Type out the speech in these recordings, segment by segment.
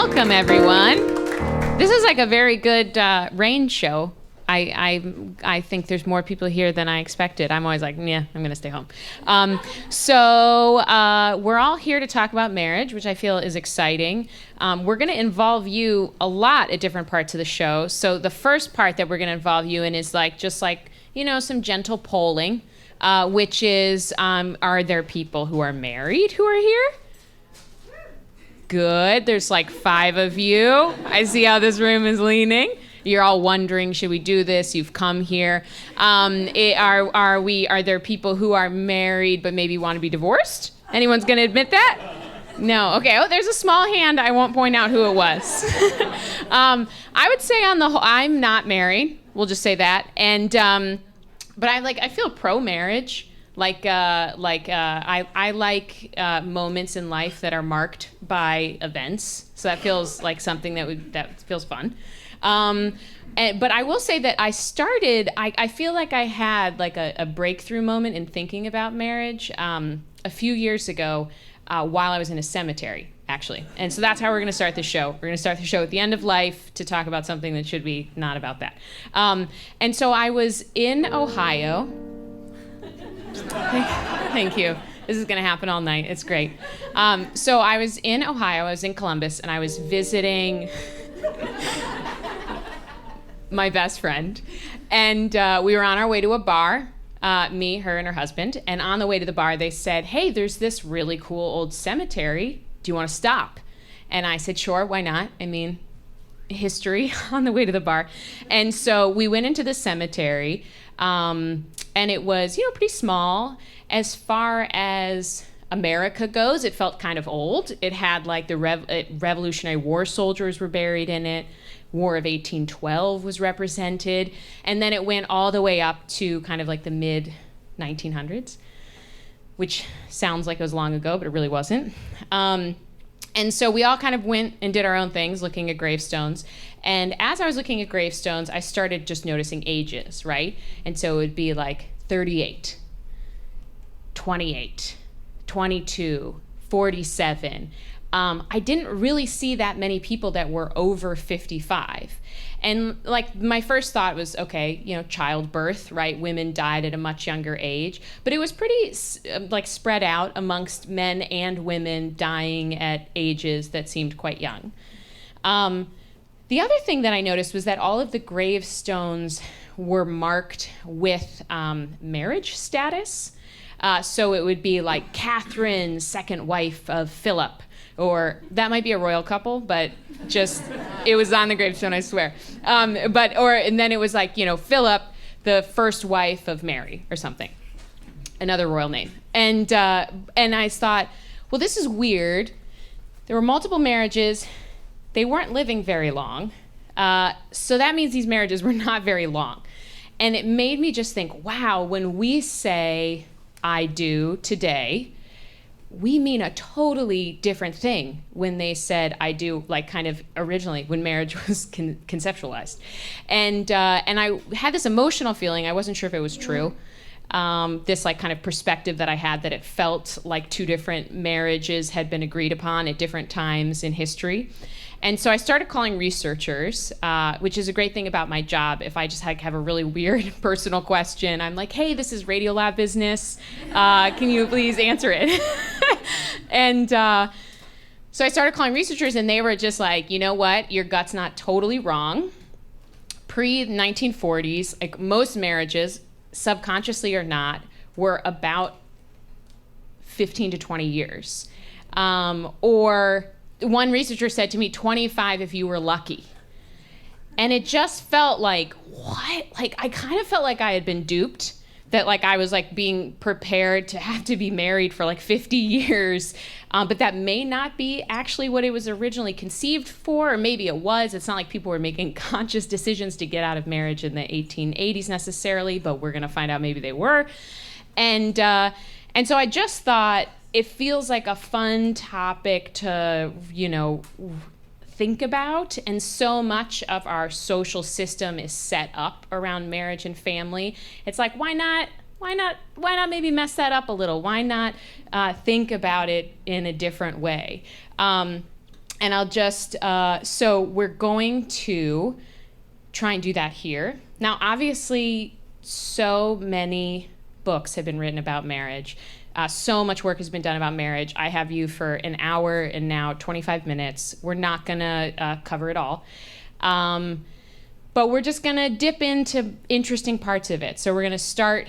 Welcome, everyone. This is like a very good rain show. I think there's more people here than I expected. I'm always like, yeah, I'm going to stay home. So we're all here to talk about marriage, which I feel is exciting. We're going to involve you a lot at different parts of the show. So the first part that we're going to involve you in is some gentle polling, which is, are there people who are married who are here? Good. There's like 5 of you. I see how this room is leaning. You're all wondering, should we do this? You've come here. Are there people who are married but maybe want to be divorced? Anyone's going to admit that? No. Okay. Oh, there's a small hand. I won't point out who it was. I would say on the whole, I'm not married. We'll just say that. And but I feel pro-marriage. I like moments in life that are marked by events. So that feels like something that feels fun. But I will say that I feel like I had like a breakthrough moment in thinking about marriage a few years ago while I was in a cemetery, actually. And so that's how we're going to start the show. We're going to start the show at the end of life to talk about something that should be not about that. And so I was in Ohio. Thank you. This is going to happen all night. It's great. So I was in Ohio. I was in Columbus, and I was visiting my best friend. And we were on our way to a bar, me, her, and her husband. And on the way to the bar, they said, hey, there's this really cool old cemetery. Do you want to stop? And I said, sure, why not? I mean, history on the way to the bar. And so we went into the cemetery. And it was, pretty small. As far as America goes, it felt kind of old. It had like the Revolutionary War soldiers were buried in it. War of 1812 was represented. And then it went all the way up to kind of like the mid 1900s, which sounds like it was long ago, but it really wasn't. And so we all kind of went and did our own things, looking at gravestones. And as I was looking at gravestones, I started just noticing ages, right? And so it would be like 38, 28, 22, 47. I didn't really see that many people that were over 55. And like my first thought was, okay, childbirth, right? Women died at a much younger age, but it was pretty spread out amongst men and women dying at ages that seemed quite young. The other thing that I noticed was that all of the gravestones were marked with marriage status. So it would be like Catherine, second wife of Philip. Or that might be a royal couple, but just, it was on the gravestone, I swear. And then it was like, Philip, the first wife of Mary or something, another royal name. And I thought, well, this is weird. There were multiple marriages. They weren't living very long. So that means these marriages were not very long. And it made me just think, wow, when we say I do today, we mean a totally different thing when they said I do, like kind of originally when marriage was conceptualized. And I had this emotional feeling. I wasn't sure if it was true. This like kind of perspective that I had that it felt like 2 different marriages had been agreed upon at different times in history. And so I started calling researchers, which is a great thing about my job. If I just have a really weird personal question, I'm like, hey, this is Radiolab business. Can you please answer it? And so I started calling researchers, and they were just like, you know what? Your gut's not totally wrong. Pre-1940s, like most marriages, subconsciously or not, were about 15 to 20 years. Or one researcher said to me, 25 if you were lucky. And it just felt like, what? Like, I kind of felt like I had been duped, that like I was like being prepared to have to be married for like 50 years. But that may not be actually what it was originally conceived for, or maybe it was. It's not like people were making conscious decisions to get out of marriage in the 1880s necessarily, but we're gonna find out maybe they were. And so I just thought, it feels like a fun topic to, think about. And so much of our social system is set up around marriage and family. It's like, why not maybe mess that up a little? Why not think about it in a different way? And I'll just, so we're going to try and do that here. Now, obviously, so many books have been written about marriage. So much work has been done about marriage. I have you for an hour and now 25 minutes. We're not going to cover it all. But we're just going to dip into interesting parts of it. So we're going to start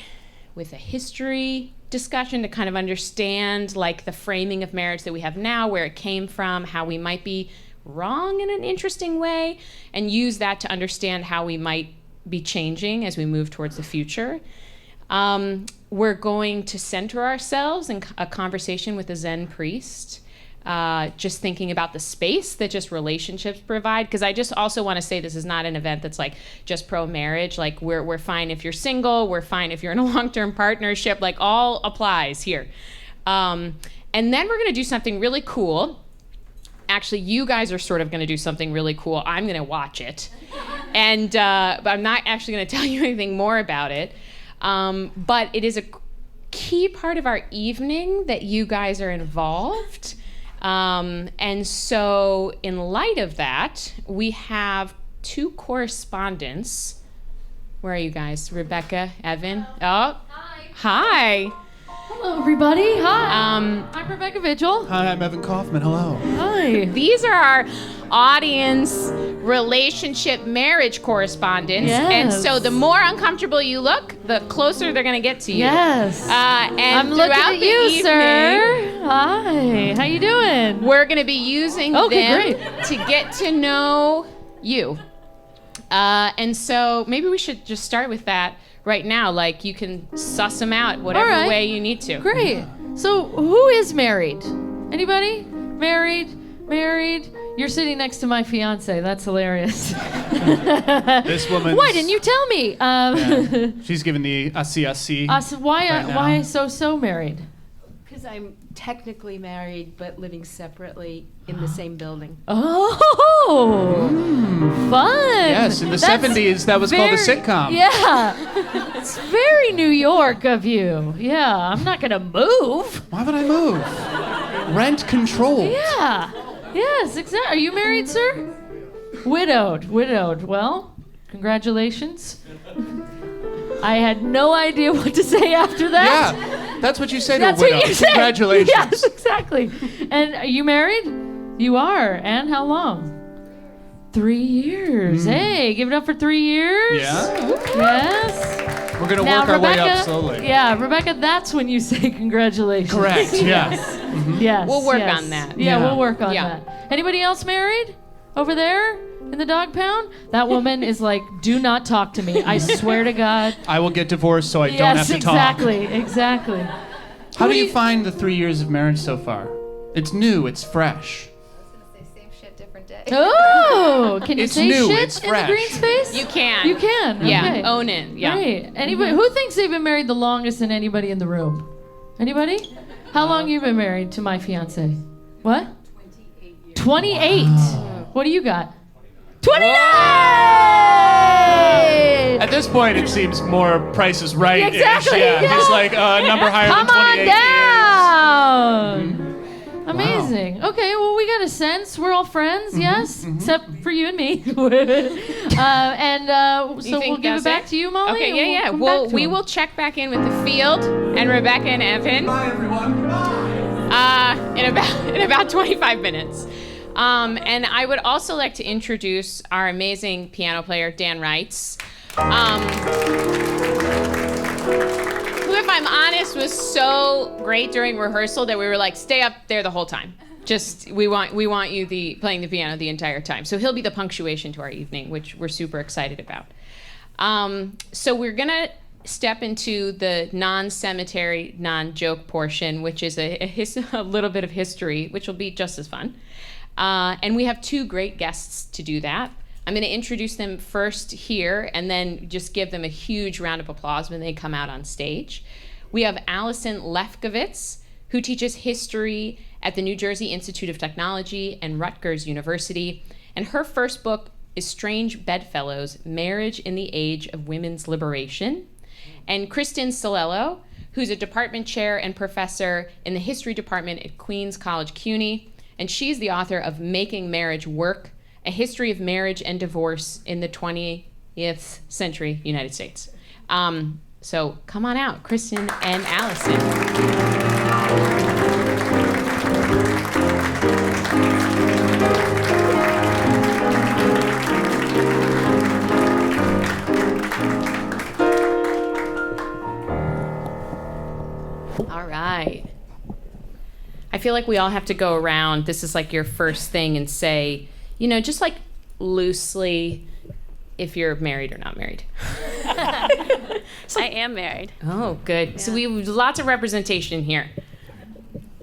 with a history discussion to kind of understand like the framing of marriage that we have now, where it came from, how we might be wrong in an interesting way, and use that to understand how we might be changing as we move towards the future. We're going to center ourselves in a conversation with a Zen priest, just thinking about the space that just relationships provide. Because I just also want to say this is not an event that's like just pro-marriage. Like we're fine if you're single, we're fine if you're in a long-term partnership, like all applies here. And then we're going to do something really cool. Actually, you guys are sort of going to do something really cool. I'm going to watch it. And but I'm not actually going to tell you anything more about it. But it is a key part of our evening that you guys are involved. And so in light of that, we have two correspondents. Where are you guys? Rebecca, Evan? Oh, hi. Hello, everybody. Hi. I'm Rebecca Vigil. Hi, I'm Evan Kaufman. Hello. Hi. These are our audience relationship marriage correspondents. Yes. And so the more uncomfortable you look, the closer they're going to get to you. Yes. And I'm looking at you, evening, sir. Hi. How you doing? We're going to be using them great. to get to know you. And so maybe we should just start with that right now. Like, you can suss them out whatever way you need to. Great. So who is married? Anybody? Married? You're sitting next to my fiance. That's hilarious. This woman. Why didn't you tell me? Yeah. She's giving the CSC. So why so married? Because I'm technically married, but living separately in the same building. Oh, fun. Yes, in the 70s, that was called a sitcom. Yeah. It's very New York of you. Yeah, I'm not going to move. Why would I move? Rent controlled. Yeah. Yes, exactly. Are you married, sir? Widowed. Well, congratulations. I had no idea what to say after that. Yeah, that's what you say to That's a widow. what you say. Congratulations. Yes, exactly. And are you married? You are. And how long? 3 years. Hey, give it up for 3 years. Yeah. Yes. We're going to Now, work our way Rebecca, up slowly. Yeah, Rebecca, that's when you say congratulations. Correct, yeah. Yes. Yes. We'll work yes. on that. Yeah, Yeah. we'll work on Yeah. that. Anybody else married? Over there? In the dog pound? That woman is like, do not talk to me. I swear to God. I will get divorced so I don't have to talk. Exactly. How do you find the 3 years of marriage so far? It's new, it's fresh. Same shit, different day. Oh, can you It's say new, shit it's in fresh. the Greene Space? You can. You can. Yeah, Okay. own it. Yeah. Great. Anybody who thinks they've been married the longest than anybody in the room? Anybody? How long you been married to my fiance? What? 28 years. 28. Wow. What do you got? 29! At this point, it seems more Price is Right. Exactly. Yeah. He's like a number higher Come than 28 on down. years. Amazing. Wow. Okay, well, we got a sense. We're all friends, yes? Except for you and me. So we'll give it back to you, Molly. Okay, and yeah. come Well, back to we him. will check back in with the field and Rebecca and Evan. Bye, everyone. In about 25 minutes. And I would also like to introduce our amazing piano player, Dan Reitz, who, if I'm honest, was so great during rehearsal that we were like, stay up there the whole time. Just, we want you playing the piano the entire time. So he'll be the punctuation to our evening, which we're super excited about. So we're gonna step into the non-cemetery, non-joke portion, which is a little bit of history, which will be just as fun. And we have two great guests to do that. I'm going to introduce them first here and then just give them a huge round of applause when they come out on stage. We have Allison Lefkowitz, who teaches history at the New Jersey Institute of Technology and Rutgers University. And her first book is Strange Bedfellows, Marriage in the Age of Women's Liberation. And Kristen Solello, who's a department chair and professor in the history department at Queens College CUNY. and she's the author of Making Marriage Work, A History of Marriage and Divorce in the 20th Century United States. So come on out, Kristen and Allison. All right. I feel like we all have to go around. This is like your first thing and say, just like loosely, if you're married or not married. I am married. Oh, good. Yeah. So we have lots of representation here.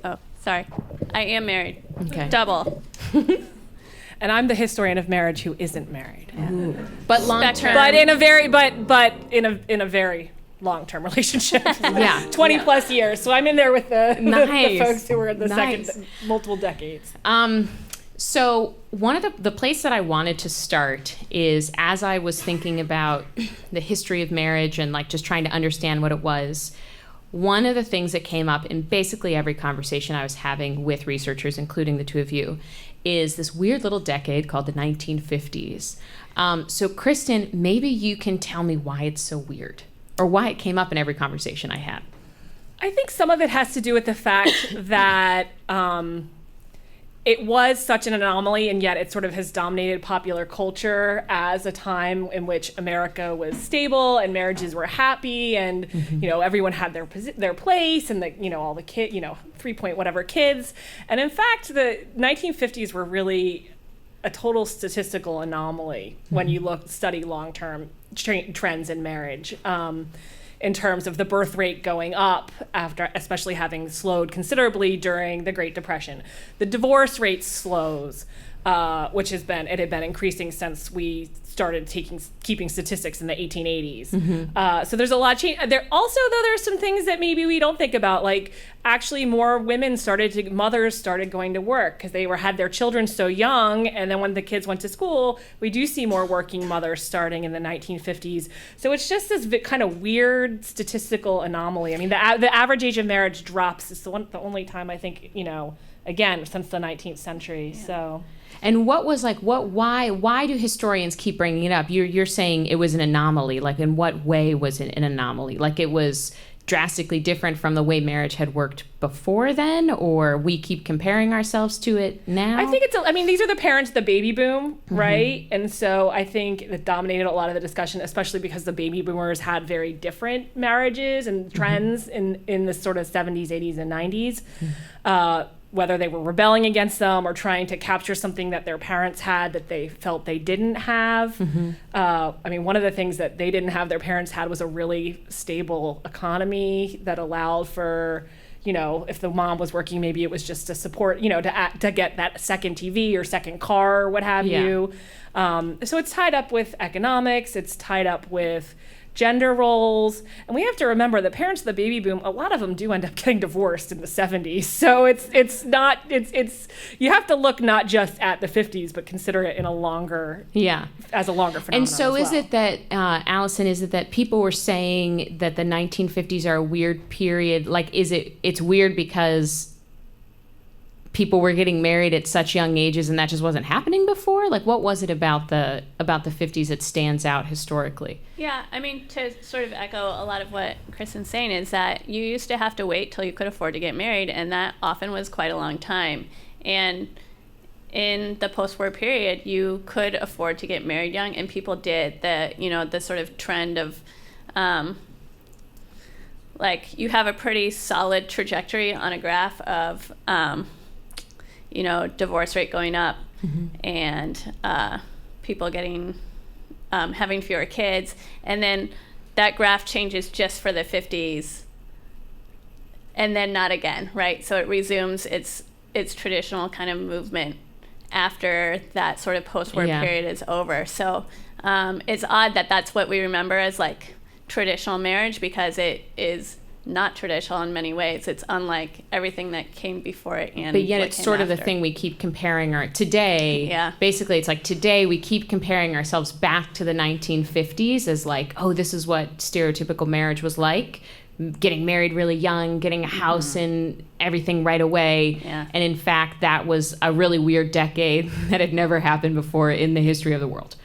Oh, sorry. I am married. Okay. Double. And I'm the historian of marriage who isn't married. Ooh. But long term. But in a very in a very long-term relationship. Yeah. 20 plus years. So I'm in there with the folks who were in the Nice. second multiple decades. So one of the place that I wanted to start is, as I was thinking about the history of marriage and like just trying to understand what it was, one of the things that came up in basically every conversation I was having with researchers, including the two of you, is this weird little decade called the 1950s. So Kristen, maybe you can tell me why it's so weird, or why it came up in every conversation I had. I think some of it has to do with the fact that it was such an anomaly, and yet it sort of has dominated popular culture as a time in which America was stable and marriages were happy, and everyone had their place, and all the kid 3 point whatever kids. And in fact, the 1950s were really a total statistical anomaly when you study long-term trends in marriage. In terms of the birth rate going up after, especially having slowed considerably during the Great Depression. The divorce rate slows, which had been increasing since we started keeping statistics in the 1880s. So there's a lot of change. There's some things that maybe we don't think about, like actually more women mothers started going to work because they had their children so young, and then when the kids went to school, we do see more working mothers starting in the 1950s. So it's just this kind of weird statistical anomaly. I mean, the average age of marriage drops. It's the only time I think, again, since the 19th century. Yeah. So. And what was why do historians keep bringing it up? You're saying it was an anomaly. Like, in what way was it an anomaly? Like, it was drastically different from the way marriage had worked before then, or we keep comparing ourselves to it now? I think these are the parents of the baby boom, right? And so I think it dominated a lot of the discussion, especially because the baby boomers had very different marriages and trends in the sort of 70s, 80s, and 90s. Whether they were rebelling against them or trying to capture something that their parents had that they felt they didn't have. One of the things that they didn't have, their parents had, was a really stable economy that allowed for, if the mom was working, maybe it was just to support, to get that second TV or second car or what have you. So it's tied up with economics, it's tied up with gender roles, and we have to remember the parents of the baby boom, a lot of them do end up getting divorced in the 70s. So it's you have to look not just at the 50s, but consider it in a longer phenomenon. And so is it that Allison, is it that people were saying that the 1950s are a weird period? Like, it's weird because people were getting married at such young ages and that just wasn't happening before? Like, what was it about the 50s that stands out historically? Yeah, to sort of echo a lot of what Kristen's saying, is that you used to have to wait till you could afford to get married, and that often was quite a long time. And in the post-war period, you could afford to get married young, and people did. The sort of trend of you have a pretty solid trajectory on a graph of divorce rate going up, and people getting having fewer kids, and then that graph changes just for the 50s, and then not again, right? So it resumes its traditional kind of movement after that sort of post-war period is over. So it's odd that that's what we remember as like traditional marriage, because it is not traditional in many ways. It's unlike everything that came before it, and but yet it's sort of the thing we keep comparing basically it's like today we keep comparing ourselves back to the 1950s as like, oh, this is what stereotypical marriage was like. getting married really young, getting a house and everything right away. Yeah. And in fact, that was a really weird decade that had never happened before in the history of the world.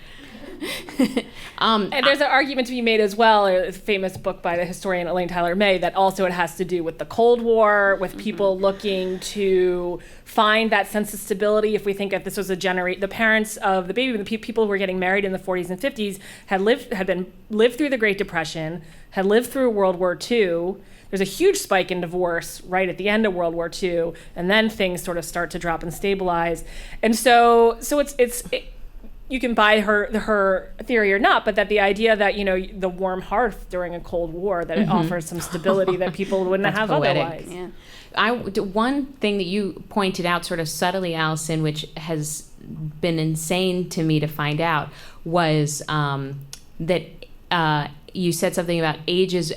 And there's an argument to be made as well, a famous book by the historian Elaine Tyler May, that also it has to do with the Cold War, with people looking to find that sense of stability. If we think that this was the parents of the baby, the people who were getting married in the 40s and 50s had lived through the Great Depression, had lived through World War II. There's a huge spike in divorce right at the end of World War II, and then things sort of start to drop and stabilize. And so it's you can buy her theory or not, but that the idea that, you know, the warm hearth during a Cold War, that it offers some stability that people wouldn't have poetic. otherwise. Yeah. One thing that you pointed out sort of subtly, Allison, which has been insane to me to find out, was that you said something about ages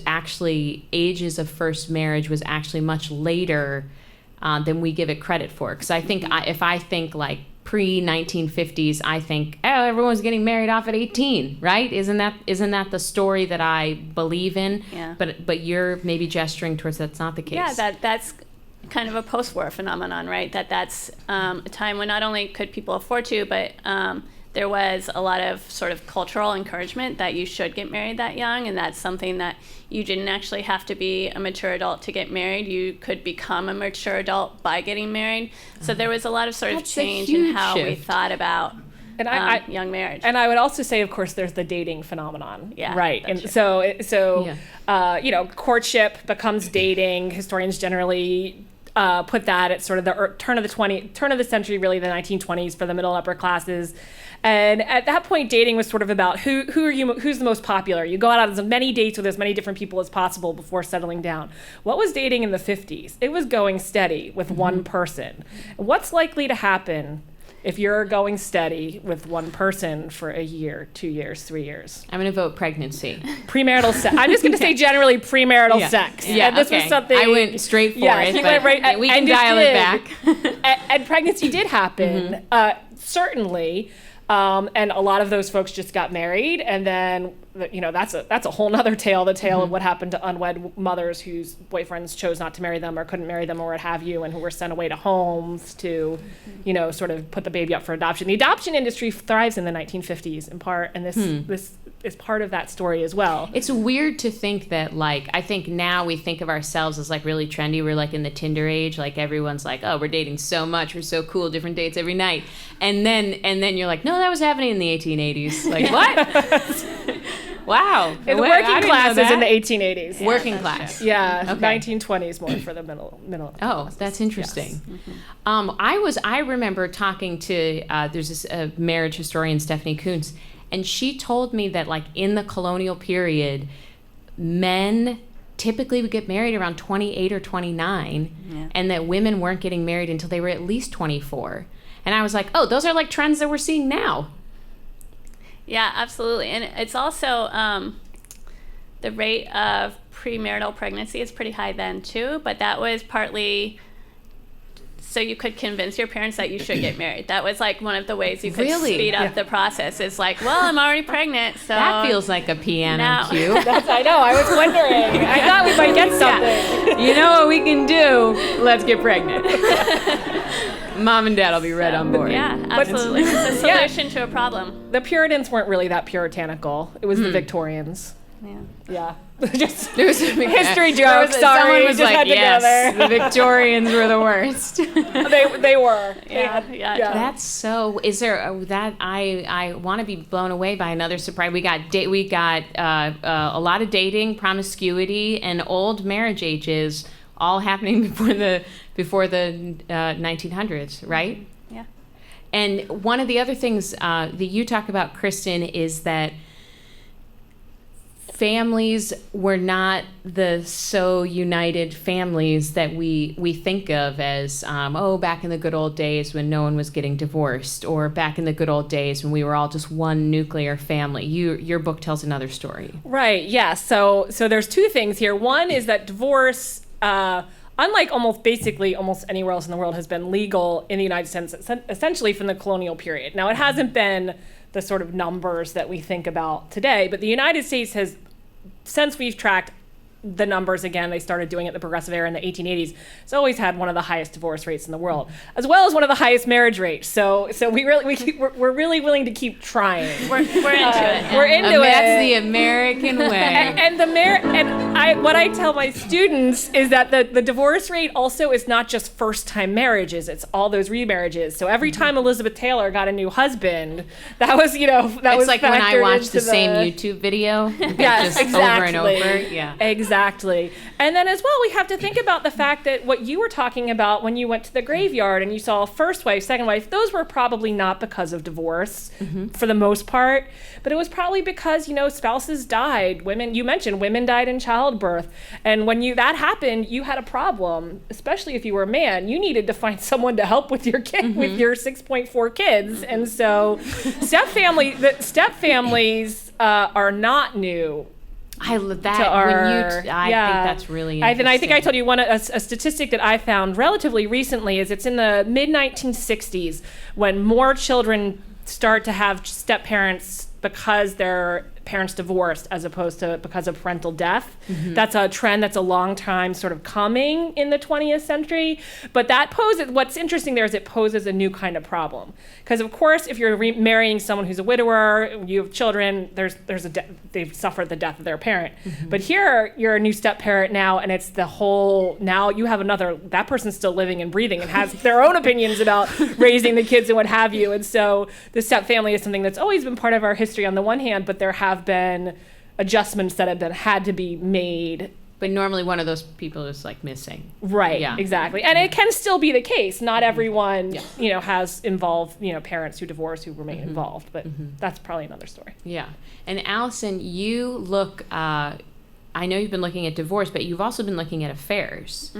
of first marriage was actually much later than we give it credit for. Because I think if I think like pre-1950s, I think, oh, everyone's getting married off at 18, right? Isn't that the story that I believe in? Yeah. But you're maybe gesturing towards that's not the case. Yeah, that's kind of a post-war phenomenon, right? That's a time when not only could people afford to, but there was a lot of sort of cultural encouragement that you should get married that young, and that's something that you didn't actually have to be a mature adult to get married. You could become a mature adult by getting married. So there was a lot of sort of change in how we thought about young marriage. And I would also say, of course, there's the dating phenomenon, Yeah, right? that's And true. you know, courtship becomes dating. Historians generally put that at sort of the turn of the century, really the 1920s for the middle and upper classes. And at that point, dating was sort of about who's the most popular. You go out on as many dates with as many different people as possible before settling down. What was dating in the 50s? It was going steady with one person. What's likely to happen if you're going steady with one person for a year, 2 years, 3 years? I'm going to vote pregnancy. Premarital sex. I'm just going to say generally premarital sex. Yeah, and this was something I went straight for it, you but went right, we can dial it back. and pregnancy did happen, certainly. And a lot of those folks just got married, and then, you know, that's a whole nother tale, the tale of what happened to unwed mothers whose boyfriends chose not to marry them or couldn't marry them or what have you, and who were sent away to homes to, you know, sort of put the baby up for adoption. The adoption industry thrives in the 1950s in part, and this is part of that story as well. It's weird to think that, like, I think now we think of ourselves as like really trendy. We're like in the Tinder age, like everyone's like, oh, we're dating so much, we're so cool, different dates every night. And then you're like, no, that was happening in the 1880s. Like, what? Wow. In the working classes in the 1880s. Working class. Yeah, Okay. 1920s more for the middle. Oh, that's interesting. Yes. I remember talking to there's this marriage historian, Stephanie Kuntz, and she told me that, like, in the colonial period, men typically would get married around 28 or 29, and that women weren't getting married until they were at least 24. And I was like, oh, those are like trends that we're seeing now. Yeah, absolutely. And it's also the rate of premarital pregnancy is pretty high then too, but that was partly so you could convince your parents that you should get married. That was like one of the ways you could speed up the process. It's like, well, I'm already pregnant, so that feels like a piano cue. I know. I was wondering. I thought we might get something. You know what we can do? Let's get pregnant. Mom and Dad will be right on board. Yeah, absolutely. It's a solution to a problem. The Puritans weren't really that puritanical. It was the Victorians. Yeah. Just There was a history joke. Sorry, someone was just like, had to yes, go there. the Victorians were the worst. They were. Yeah. That's so. Is there that I want to be blown away by another surprise? We got a lot of dating, promiscuity, and old marriage ages all happening before the 1900s, right? Yeah. And one of the other things that you talk about, Kristen, is that families were not the so united families that we think of as, back in the good old days when no one was getting divorced, or back in the good old days when we were all just one nuclear family. Your book tells another story. Right, yeah. So there's two things here. One is that divorce, unlike almost anywhere else in the world, has been legal in the United States essentially from the colonial period. Now, it hasn't been the sort of numbers that we think about today, but the United States has, since we've tracked the numbers again. They started doing it in the progressive era in the 1880s. It's always had one of the highest divorce rates in the world, as well as one of the highest marriage rates. So we're really willing to keep trying. We're into it. We're into it. That's the American way. What I tell my students is that the divorce rate also is not just first-time marriages; it's all those remarriages. So every time Elizabeth Taylor got a new husband, that was It's like when I watch the same YouTube video, yes, just exactly. over and over. Yeah, exactly. And then as well, we have to think about the fact that what you were talking about when you went to the graveyard and you saw first wife, second wife, those were probably not because of divorce for the most part, but it was probably because, spouses died. You mentioned women died in childbirth. And when that happened, you had a problem, especially if you were a man. You needed to find someone to help with your kid, with your 6.4 kids. And so step families are not new. I love that. I think that's really interesting. I think I told you a statistic that I found relatively recently is it's in the mid-1960s when more children start to have step parents because their parents divorced as opposed to because of parental death. That's a trend that's a long time sort of coming in the 20th century. But what's interesting there is it poses a new kind of problem. Because of course, if you're marrying someone who's a widower, you have children, they've suffered the death of their parent. But here, you're a new step parent now, and it's now you have that person's still living and breathing and has their own opinions about raising the kids and what have you. And so the step family is something that's always been part of our history on the one hand, but there have been adjustments that have had to be made. But normally one of those people is like missing. Right, Yeah. exactly. And it can still be the case. Not everyone, has involved, parents who divorce who remain involved, but that's probably another story. Yeah. And Allison, you look, I know you've been looking at divorce, but you've also been looking at affairs.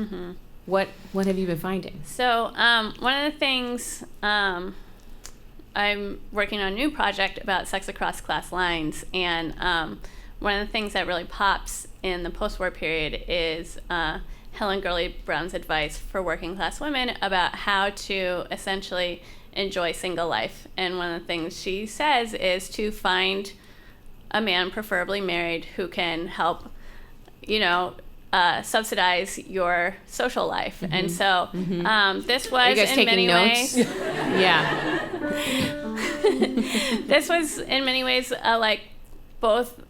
What have you been finding? So one of the things, I'm working on a new project about sex across class lines, and one of the things that really pops in the post-war period is Helen Gurley Brown's advice for working class women about how to essentially enjoy single life. And one of the things she says is to find a man, preferably married, who can help, subsidize your social life. And so this was, Are you guys in taking many notes? ways, Yeah. this was in many ways both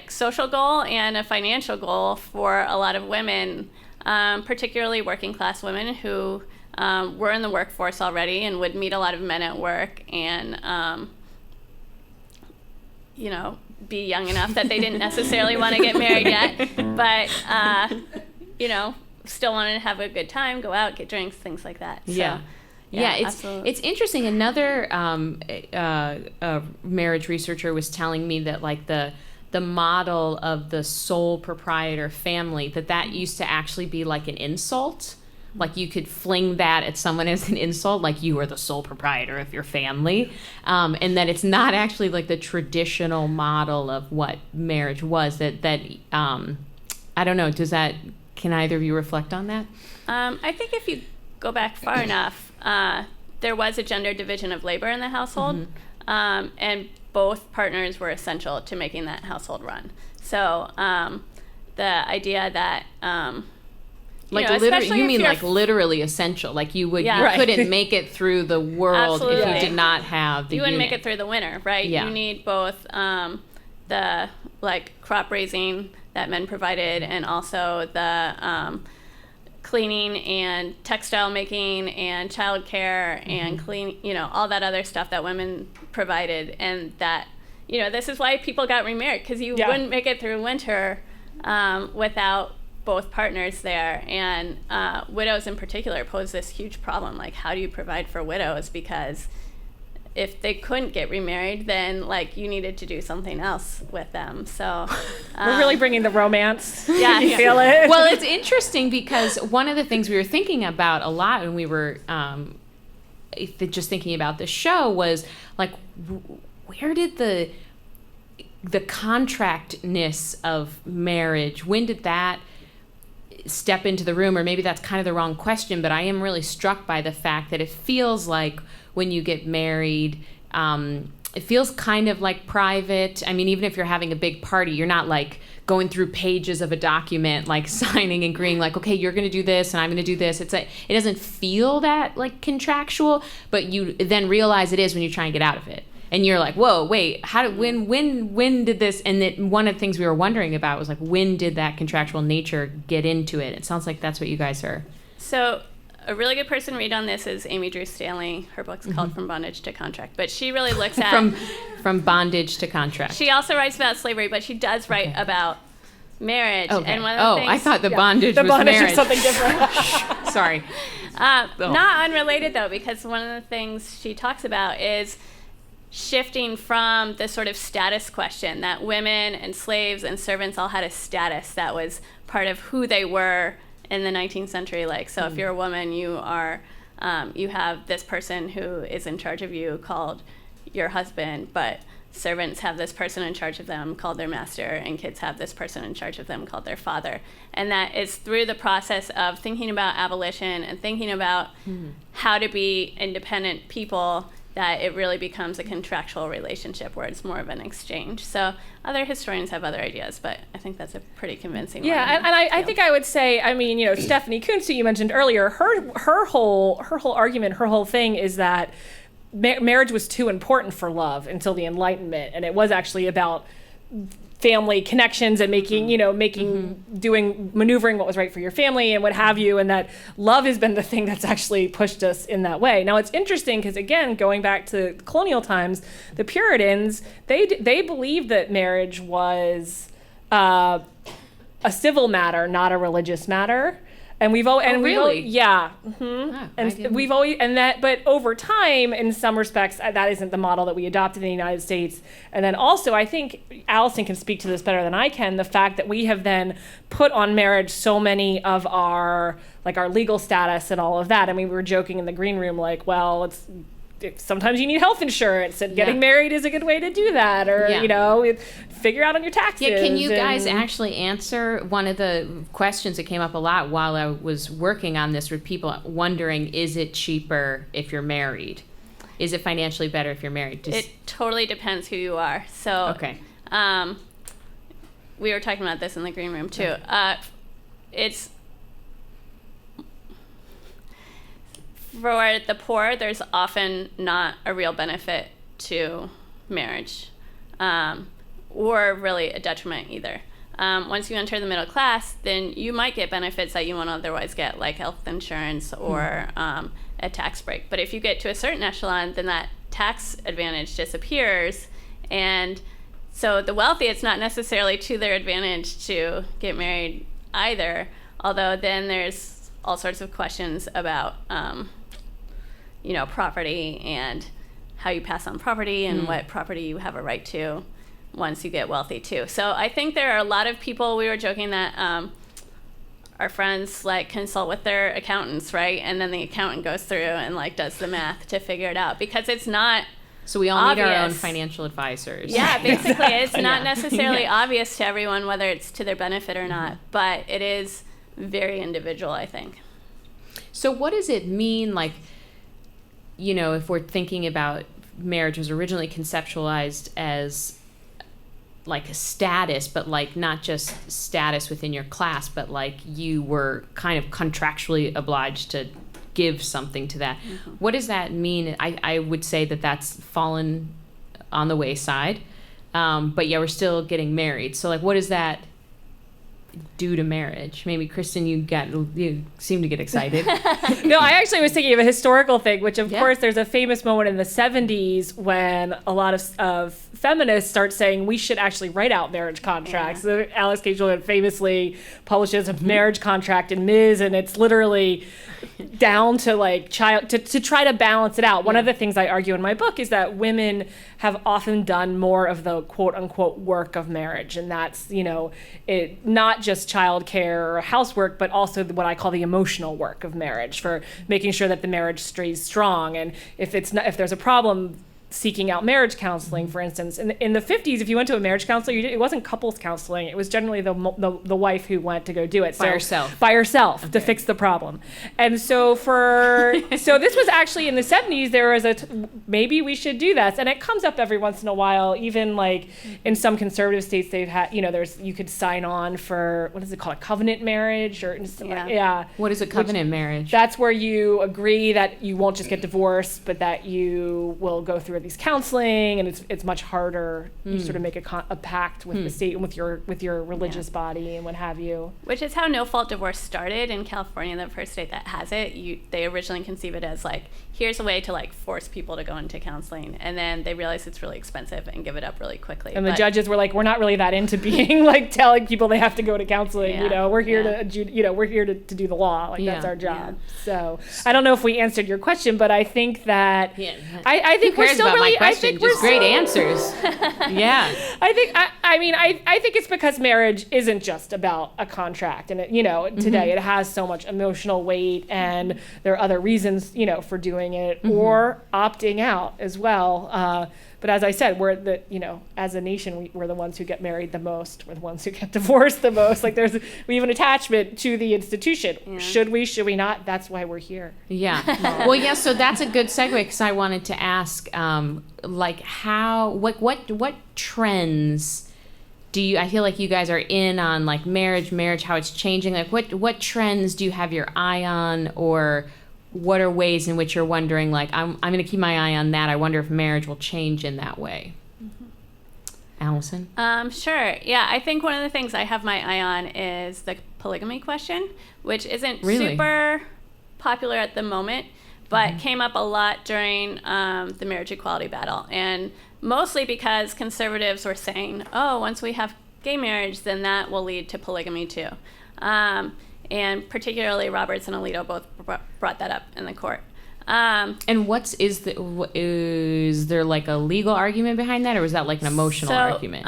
social goal and a financial goal for a lot of women, particularly working class women who were in the workforce already and would meet a lot of men at work and be young enough that they didn't necessarily want to get married yet, but still wanted to have a good time, go out, get drinks, things like that. So, it's interesting. Another marriage researcher was telling me that the model of the sole proprietor family, that used to actually be like an insult. Like you could fling that at someone as an insult, like you are the sole proprietor of your family, and that it's not actually like the traditional model of what marriage was. That I don't know. Can either of you reflect on that? I think if you go back far enough, there was a gender division of labor in the household, and both partners were essential to making that household run. So the idea that literally, you mean like literally essential? Like you couldn't make it through the world if you did not have the You wouldn't unit. make it through the winter, right? Yeah. You need both the crop raising that men provided and also the cleaning and textile making and childcare and all that other stuff that women provided. And that, this is why people got remarried, because you wouldn't make it through winter without both partners there. And widows in particular pose this huge problem. Like, how do you provide for widows? Because if they couldn't get remarried, then you needed to do something else with them. So we're really bringing the romance. Yeah, you feel it. Well, it's interesting because one of the things we were thinking about a lot when we were just thinking about the show was where did the contractness of marriage, when did that step into the room? Or maybe that's kind of the wrong question, but I am really struck by the fact that it feels like when you get married, it feels kind of like private. I mean, even if you're having a big party, you're not going through pages of a document, like signing and agreeing, like, okay, you're going to do this and I'm going to do this. It doesn't feel that like contractual, but you then realize it is when you try and get out of it. And you're like, whoa, wait, when did this? And then one of the things we were wondering about was like, when did that contractual nature get into it? It sounds like that's what you guys are. So a really good person to read on this is Amy Drew Stanley. Her book's called From Bondage to Contract. But she really looks at... from bondage to contract. She also writes about slavery, but she does write about marriage. Okay. And one of the things... I thought the bondage was bondage marriage. is something different. Sorry. Not unrelated, though, because one of the things she talks about is shifting from the sort of status question that women and slaves and servants all had a status that was part of who they were in the 19th century. Like, so if you're a woman, you are, you have this person who is in charge of you called your husband, but servants have this person in charge of them called their master, and kids have this person in charge of them called their father. And that is through the process of thinking about abolition and thinking about how to be independent people that it really becomes a contractual relationship where it's more of an exchange. So other historians have other ideas, but I think that's a pretty convincing one. Yeah, and I think I would say, I mean, you know, Stephanie Kuntz, who you mentioned earlier, her whole argument, her whole thing is that marriage was too important for love until the Enlightenment, and it was actually about family connections and maneuvering what was right for your family and what have you, and that love has been the thing that's actually pushed us in that way. Now it's interesting because, again, going back to colonial times, the Puritans, they believed that marriage was a civil matter, not a religious matter. And we've always, but over time, in some respects, that isn't the model that we adopted in the United States. And then also, I think Allison can speak to this better than I can, the fact that we have then put on marriage so many of our legal status and all of that. I mean, we were joking in the green room, like, well, sometimes you need health insurance, and getting married is a good way to do that, or figure out on your taxes. Yeah, can you guys actually answer one of the questions that came up a lot while I was working on this, with people wondering, is it cheaper if you're married? Is it financially better if you're married? It totally depends who you are. So okay. We were talking about this in the green room too. It's for the poor, there's often not a real benefit to marriage, or really a detriment either. Once you enter the middle class, then you might get benefits that you won't otherwise get, like health insurance or a tax break. But if you get to a certain echelon, then that tax advantage disappears. And so the wealthy, it's not necessarily to their advantage to get married either, although then there's all sorts of questions about property and how you pass on property and what property you have a right to once you get wealthy too. So I think there are a lot of people, we were joking that our friends consult with their accountants, right? And then the accountant goes through and does the math to figure it out, because it's not So we all obvious. Need our own financial advisors. Yeah, basically it's not necessarily obvious to everyone whether it's to their benefit or not, but it is very individual, I think. So what does it mean, if we're thinking about marriage was originally conceptualized as a status, but not just status within your class, but you were kind of contractually obliged to give something to that. Mm-hmm. What does that mean? I would say that that's fallen on the wayside, but we're still getting married. So what does that do to marriage? Maybe Kristen, you seem to get excited. No, I actually was thinking of a historical thing, which of course there's a famous moment in the 70s when a lot of feminists start saying we should actually write out marriage contracts. So Alice K. Julian famously publishes a marriage contract in Ms., and it's literally down to child to try to balance it out. One of the things I argue in my book is that women have often done more of the quote unquote work of marriage, and that's it not just childcare or housework, but also what I call the emotional work of marriage, for making sure that the marriage stays strong. And if there's a problem, seeking out marriage counseling, for instance. In the 50s, if you went to a marriage counselor, it wasn't couples counseling. It was generally the wife who went to go do it. By herself. By herself to fix the problem. And so so this was actually in the 70s, there was maybe we should do this. And it comes up every once in a while, even like in some conservative states, they've had, you could sign on for, what is it called, a covenant marriage? What is a covenant marriage? That's where you agree that you won't just get divorced, but that you will go through these counseling, and it's much harder. You sort of make a pact with the state and with your religious body and what have you. Which is how no-fault divorce started in California, the first state that has it. They originally conceive it as like, here's a way to like force people to go into counseling, and then they realize it's really expensive and give it up really quickly. And the judges were like, we're not really that into being like telling people they have to go to counseling. We're here to do the law. Like that's our job. So I don't know if we answered your question, but I think that I think we're still really. I think we're great answers. Yeah. I think it's because marriage isn't just about a contract, and today it has so much emotional weight, and there are other reasons for doing it or opting out as well. But as I said, we're as a nation, we're the ones who get married the most. We're the ones who get divorced the most. Like we have an attachment to the institution. Yeah. Should we not? That's why we're here. Yeah. Well, yeah. So that's a good segue, because I wanted to ask, what trends I feel like you guys are in on, like marriage, how it's changing. Like what trends do you have your eye on, or what are ways in which you're wondering, like, I'm going to keep my eye on that. I wonder if marriage will change in that way. Allison? Sure. Yeah, I think one of the things I have my eye on is the polygamy question, which isn't super popular at the moment, but came up a lot during the marriage equality battle. And mostly because conservatives were saying, once we have gay marriage, then that will lead to polygamy too. And particularly Roberts and Alito both brought that up in the court. And is there like a legal argument behind that, or was that like an emotional argument?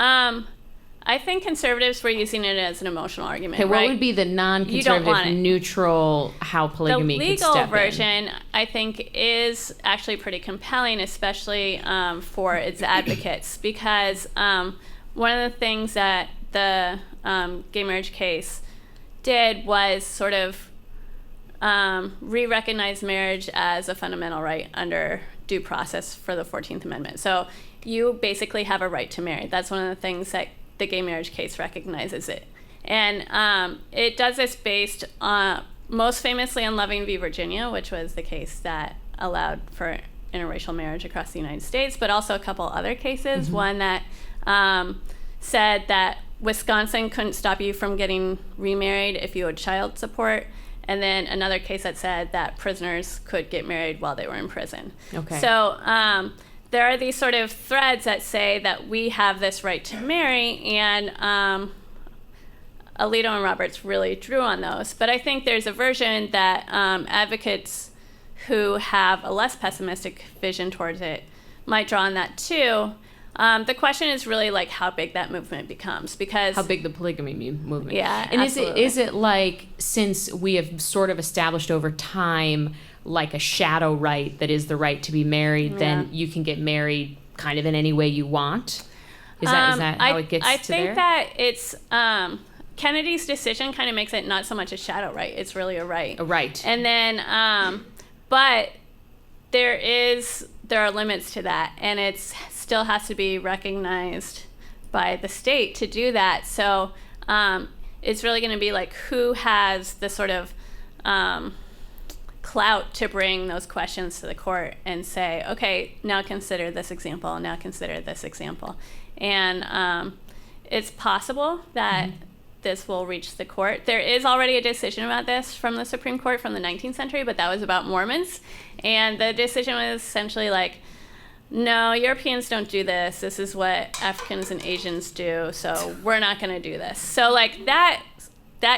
I think conservatives were using it as an emotional argument. Okay, what would be the non-conservative, neutral, how polygamy could step in? The legal version, I think, is actually pretty compelling, especially for its advocates, because one of the things that the gay marriage case did was sort of re-recognize marriage as a fundamental right under due process for the 14th Amendment. So you basically have a right to marry. That's one of the things that the gay marriage case recognizes it. And it does this based most famously on Loving v. Virginia, which was the case that allowed for interracial marriage across the United States, but also a couple other cases. One that said that Wisconsin couldn't stop you from getting remarried if you had child support. And then another case that said that prisoners could get married while they were in prison. Okay. So there are these sort of threads that say that we have this right to marry, and Alito and Roberts really drew on those. But I think there's a version that advocates who have a less pessimistic vision towards it might draw on that too. The question is really like how big that movement becomes, because how big the polygamy movement. Yeah, and absolutely. is it like, since we have sort of established over time like a shadow right that is the right to be married, then you can get married kind of in any way you want? Is that how it gets to there? I think that it's Kennedy's decision kind of makes it not so much a shadow right; it's really a right. A right. And then, but there are limits to that, and it's still has to be recognized by the state to do that. So it's really going to be like who has the sort of clout to bring those questions to the court and say, okay, now consider this example, now consider this example. And it's possible that this will reach the court. There is already a decision about this from the Supreme Court from the 19th century, but that was about Mormons. And the decision was essentially like, no, Europeans don't do this. This is what Africans and Asians do, so we're not going to do this. So like that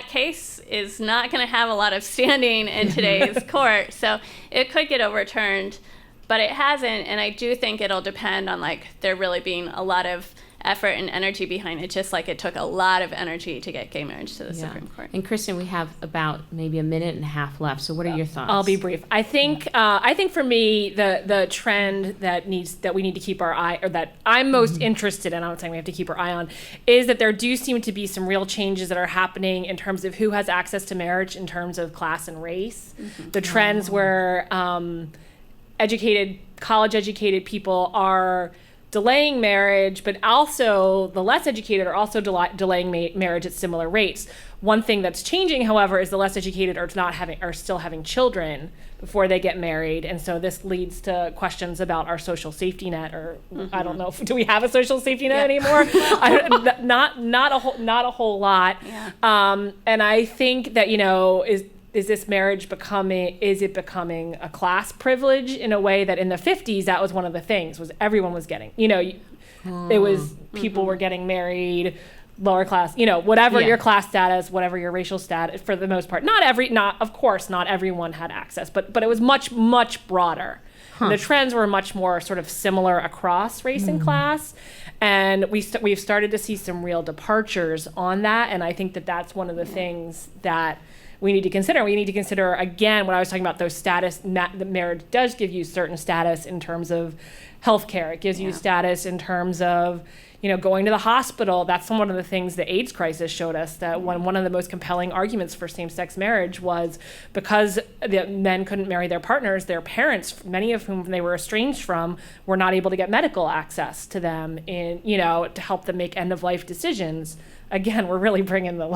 case is not going to have a lot of standing in today's court. So it could get overturned, but it hasn't. And I do think it'll depend on like there really being a lot of effort and energy behind it, just like it took a lot of energy to get gay marriage to the Supreme Court. And Kristen, we have about maybe a minute and a half left. So what are your thoughts? I'll be brief. I think for me the trend that we need to keep our eye, or that I'm most interested in, I'm not saying we have to keep our eye on, is that there do seem to be some real changes that are happening in terms of who has access to marriage in terms of class and race. The trends where college educated people are delaying marriage, but also the less educated are also delaying marriage at similar rates. One thing that's changing, however, is the less educated are still having children before they get married, and so this leads to questions about our social safety net, or I don't know, do we have a social safety net anymore? Not a whole lot. Yeah. And I think that is this marriage becoming a class privilege in a way that in the 50s that was one of the things, was everyone was getting, it was people were getting married, lower class, whatever your class status, whatever your racial status, for the most part. Of course not everyone had access, but it was much, much broader. The trends were much more sort of similar across race and class. And we've started to see some real departures on that. And I think that that's one of the things that we need to consider. We need to consider, again, what I was talking about, those status, the marriage does give you certain status in terms of healthcare. It gives you status in terms of, going to the hospital. That's one of the things the AIDS crisis showed us, that one of the most compelling arguments for same-sex marriage was because the men couldn't marry their partners, their parents, many of whom they were estranged from, were not able to get medical access to them to help them make end-of-life decisions. Again, we're really bringing the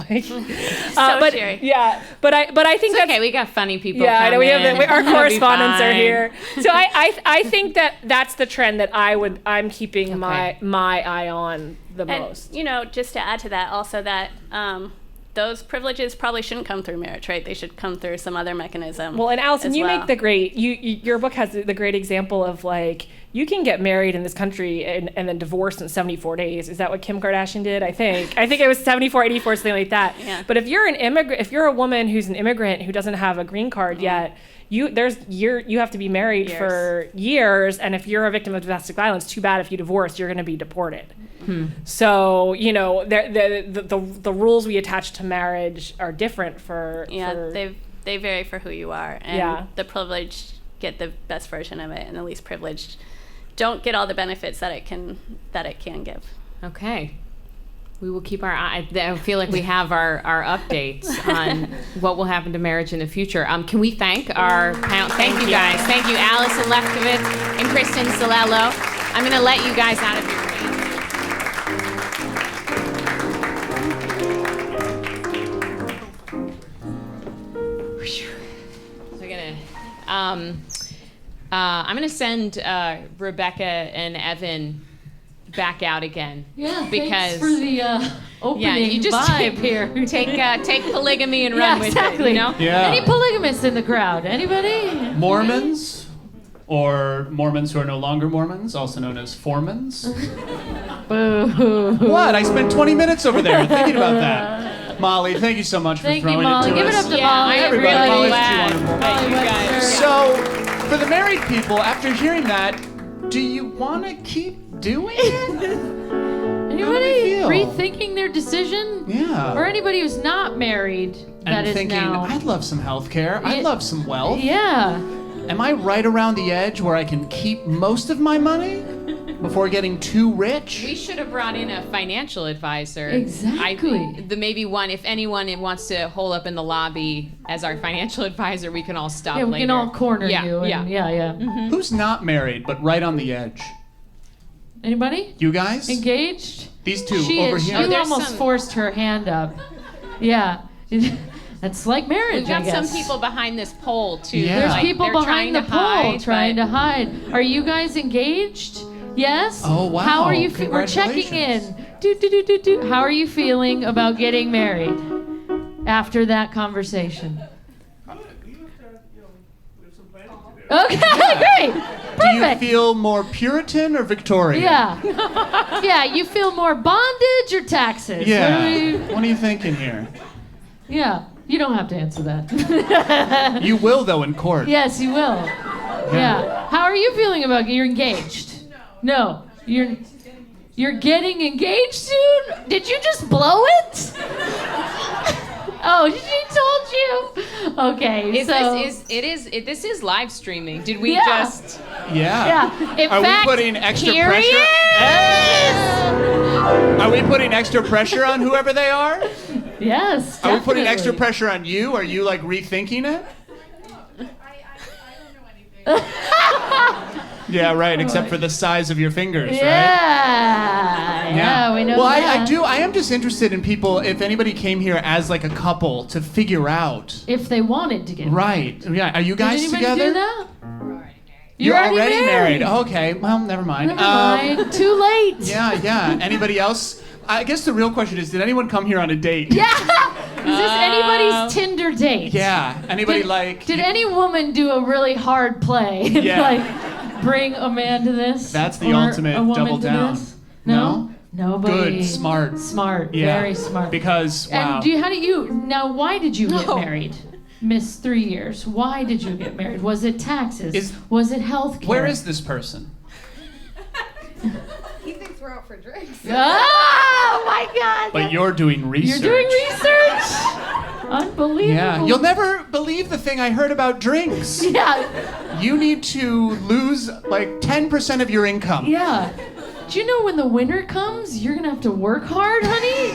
cheery. Yeah, but I think it's okay. We got funny people. Yeah, I know we have our correspondents are fine. here. So I think that's the trend that I'm keeping my eye on the most. Just to add to that, also that those privileges probably shouldn't come through marriage, right? They should come through some other mechanism. Well, and Allison, you make the great. Your book has the great example of you can get married in this country and then divorced in 74 days. Is that what Kim Kardashian did? I think it was 74, 84, something like that. Yeah. But if you're a woman who's an immigrant who doesn't have a green card yet, you have to be married for years, and if you're a victim of domestic violence, too bad if you divorce, you're going to be deported. So the rules we attach to marriage are different they vary for who you are, and the privileged get the best version of it, and the least privileged don't get all the benefits that it can give. Okay. We will keep our eye. I feel like we have our updates on what will happen to marriage in the future. Can we thank our panel? Thank you guys. Thank you, Allison Lefkowitz and Kristen Zalello. I'm going to let you guys out of your I'm gonna send Rebecca and Evan back out again. Yeah, because thanks for the opening you just vibe here. Take polygamy and run with it. Yeah. Any polygamists in the crowd? Anybody? Mormons, or Mormons who are no longer Mormons, also known as Formans. Boo. What? I spent 20 minutes over there thinking about that. Molly, thank you so much for Thank you, throwing Molly. it to Give us. it up to Molly. Everybody, Everybody. Molly's glad. too wonderful. Thank you guys. So, for the married people, after hearing that, do you want to keep doing it? Anybody feel? rethinking their decision? Yeah. Or anybody who's not married that And is thinking, now. I'd love some health care. I'd Yeah. love some wealth. Yeah. Am I right around the edge where I can keep most of my money before getting too rich? We should have brought in a financial advisor. Exactly. Maybe one, if anyone wants to hole up in the lobby as our financial advisor, we can all stop Yeah, we later. can all corner you. And Yeah. Who's not married but right on the edge? Anybody? You guys? Engaged? These two She over is. here. She there's almost some- forced her hand up. Yeah. That's like marriage, We've got I guess. some people behind this pole too. Yeah. There's Like, people they're behind the trying to pole hide, trying but- to hide. Are you guys engaged? Yes? Oh, wow. How are you we're checking in. Congratulations. How are you feeling about getting married after that conversation? Okay, great. Do you Perfect. feel more Puritan or Victorian? Yeah. Yeah, you feel more bondage or taxes? Yeah. What are you thinking here? Yeah. You don't have to answer that. You will, though, in court. Yes, you will. Yeah. How are you feeling about you're engaged? No. You're You're getting engaged soon? Did you just blow it? Oh, she told you. Okay, This is live streaming. Did we Yeah. just? Yeah. In Are fact, we putting extra here pressure? he is! Are we putting extra pressure on whoever they are? Yes. Are we putting extra definitely. pressure on you? Are you like rethinking it? I don't know anything. Yeah, right. Except for the size of your fingers, right? Yeah, we know Well, that. I am just interested in people, if anybody came here as like a couple, to figure out. If they wanted to get Right. Yeah. Are you guys Did anybody together? do that? You're already married. married. Okay. Well, never mind. Never mind. Too late. Yeah. Anybody else? I guess the real question is, did anyone come here on a date? Yeah. Is this anybody's Tinder date? Yeah. Anybody Did, like? Did any woman do a really hard play? Yeah. Like bring a man to this? That's the Or ultimate a woman double to down. this? No? Nobody. Good. Smart. Smart. Yeah. Very smart. Because wow. And why did you get married? Miss 3 years. Why did you get married? Was it taxes? Was it health care? Where is this person? He thinks we're out for drinks. Oh my God! But you're doing research. You're doing research. Unbelievable. Yeah. You'll never believe the thing I heard about drinks. Yeah. You need to lose like 10% of your income. Yeah. Do you know when the winter comes, you're gonna have to work hard, honey?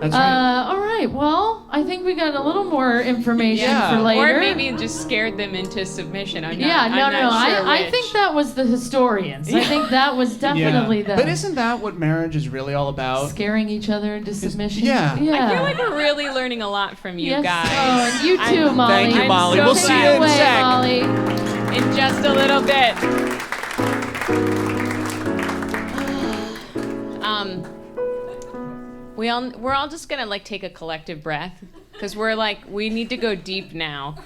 That's right. All right. Well, I think we got a little more information Yeah. for later. Or maybe just scared them into submission. I'm not, Yeah. I'm No. not sure I which. think that was the historians. I think that was definitely the But isn't that what marriage is really all about? scaring each other into submission. yeah. Yeah. I feel like we're really learning a lot from you Yes. guys. Oh, and you too, I'm- Molly. Thank you, I'm Molly. so We'll see glad. you in a Away, sec. Molly. In just a little bit. We're all just gonna like take a collective breath because we need to go deep now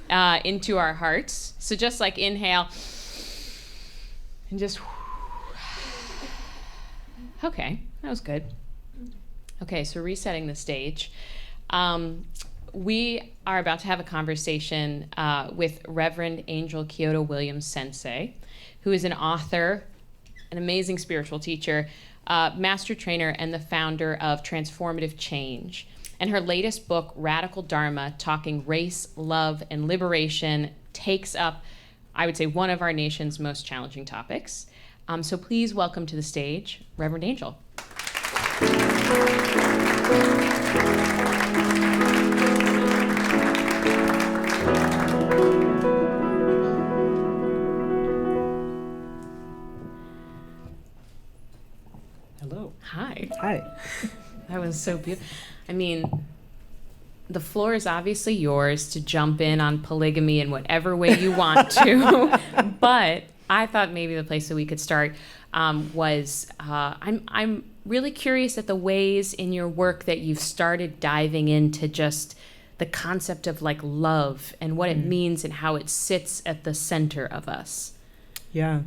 into our hearts. So just like inhale and just okay, that was good. Okay, so resetting the stage. We are about to have a conversation with Reverend Angel Kyoto Williams Sensei, who is an author, an amazing spiritual teacher, master trainer, and the founder of Transformative Change. And her latest book, Radical Dharma, Talking Race, Love, and Liberation, takes up, I would say, one of our nation's most challenging topics. So please welcome to the stage, Reverend Angel. Hello. Hi. Hi. That was so beautiful. I mean, the floor is obviously yours to jump in on polygamy in whatever way you want to. But I thought maybe the place that we could start was I'm really curious at the ways in your work that you've started diving into just the concept of like love and what it means and how it sits at the center of us. Yeah.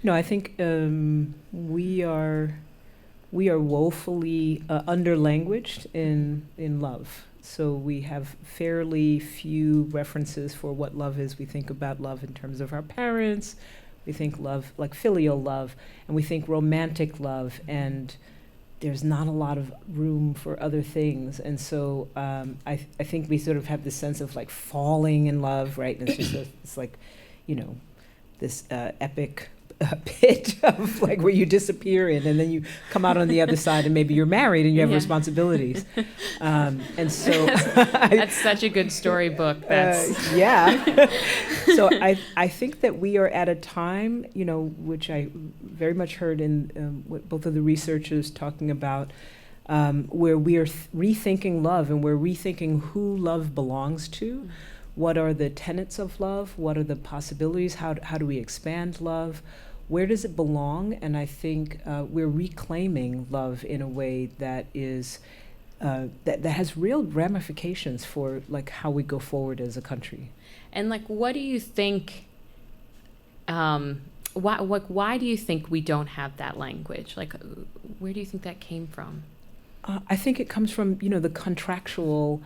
No, I think we are woefully under-languaged in love. So we have fairly few references for what love is. We think about love in terms of our parents. We think love like filial love, and we think romantic love, and there's not a lot of room for other things. And so I think we sort of have this sense of like falling in love, right? And it's just it's like, you know, this epic pit of like where you disappear in, and then you come out on the other side, and maybe you're married and you have responsibilities. And so That's such a good storybook. That's yeah. So I think that we are at a time, you know, which I very much heard in what both of the researchers talking about, where we are rethinking love, and we're rethinking who love belongs to. What are the tenets of love? What are the possibilities? How do we expand love? Where does it belong? And I think we're reclaiming love in a way that is that has real ramifications for like how we go forward as a country. And like, what do you think? Why do you think we don't have that language? Like, where do you think that came from? I think it comes from, the contractual,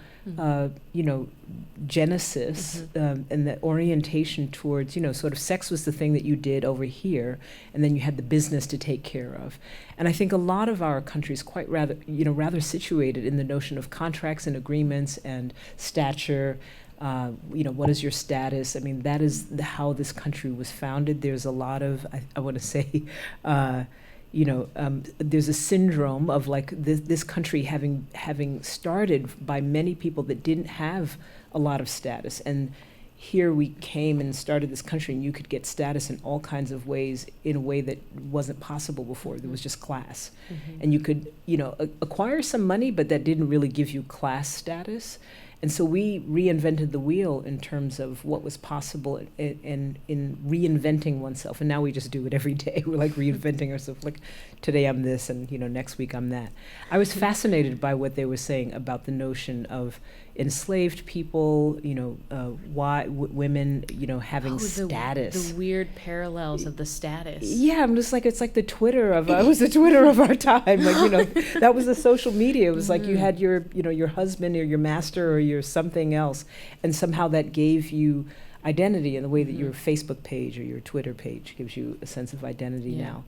genesis, and the orientation towards, sort of sex was the thing that you did over here, and then you had the business to take care of. And I think a lot of our countries quite rather situated in the notion of contracts and agreements and stature. What is your status? I mean, that is how this country was founded. There's a lot of, I want to say, there's a syndrome of like this country having started by many people that didn't have a lot of status. And here we came and started this country, and you could get status in all kinds of ways in a way that wasn't possible before. There was just class. And you could, acquire some money, but that didn't really give you class status. And so we reinvented the wheel in terms of what was possible in reinventing oneself. And now we just do it every day. We're like reinventing ourselves. Like today I'm this, and next week I'm that. I was fascinated by what they were saying about the notion of enslaved people, why women, having status. The weird parallels of the status. Yeah, I'm just like, it's like the Twitter of it was the Twitter of our time. Like, that was the social media. It was like you had your, your husband or your master or your something else, and somehow that gave you identity in the way that your Facebook page or your Twitter page gives you a sense of identity now.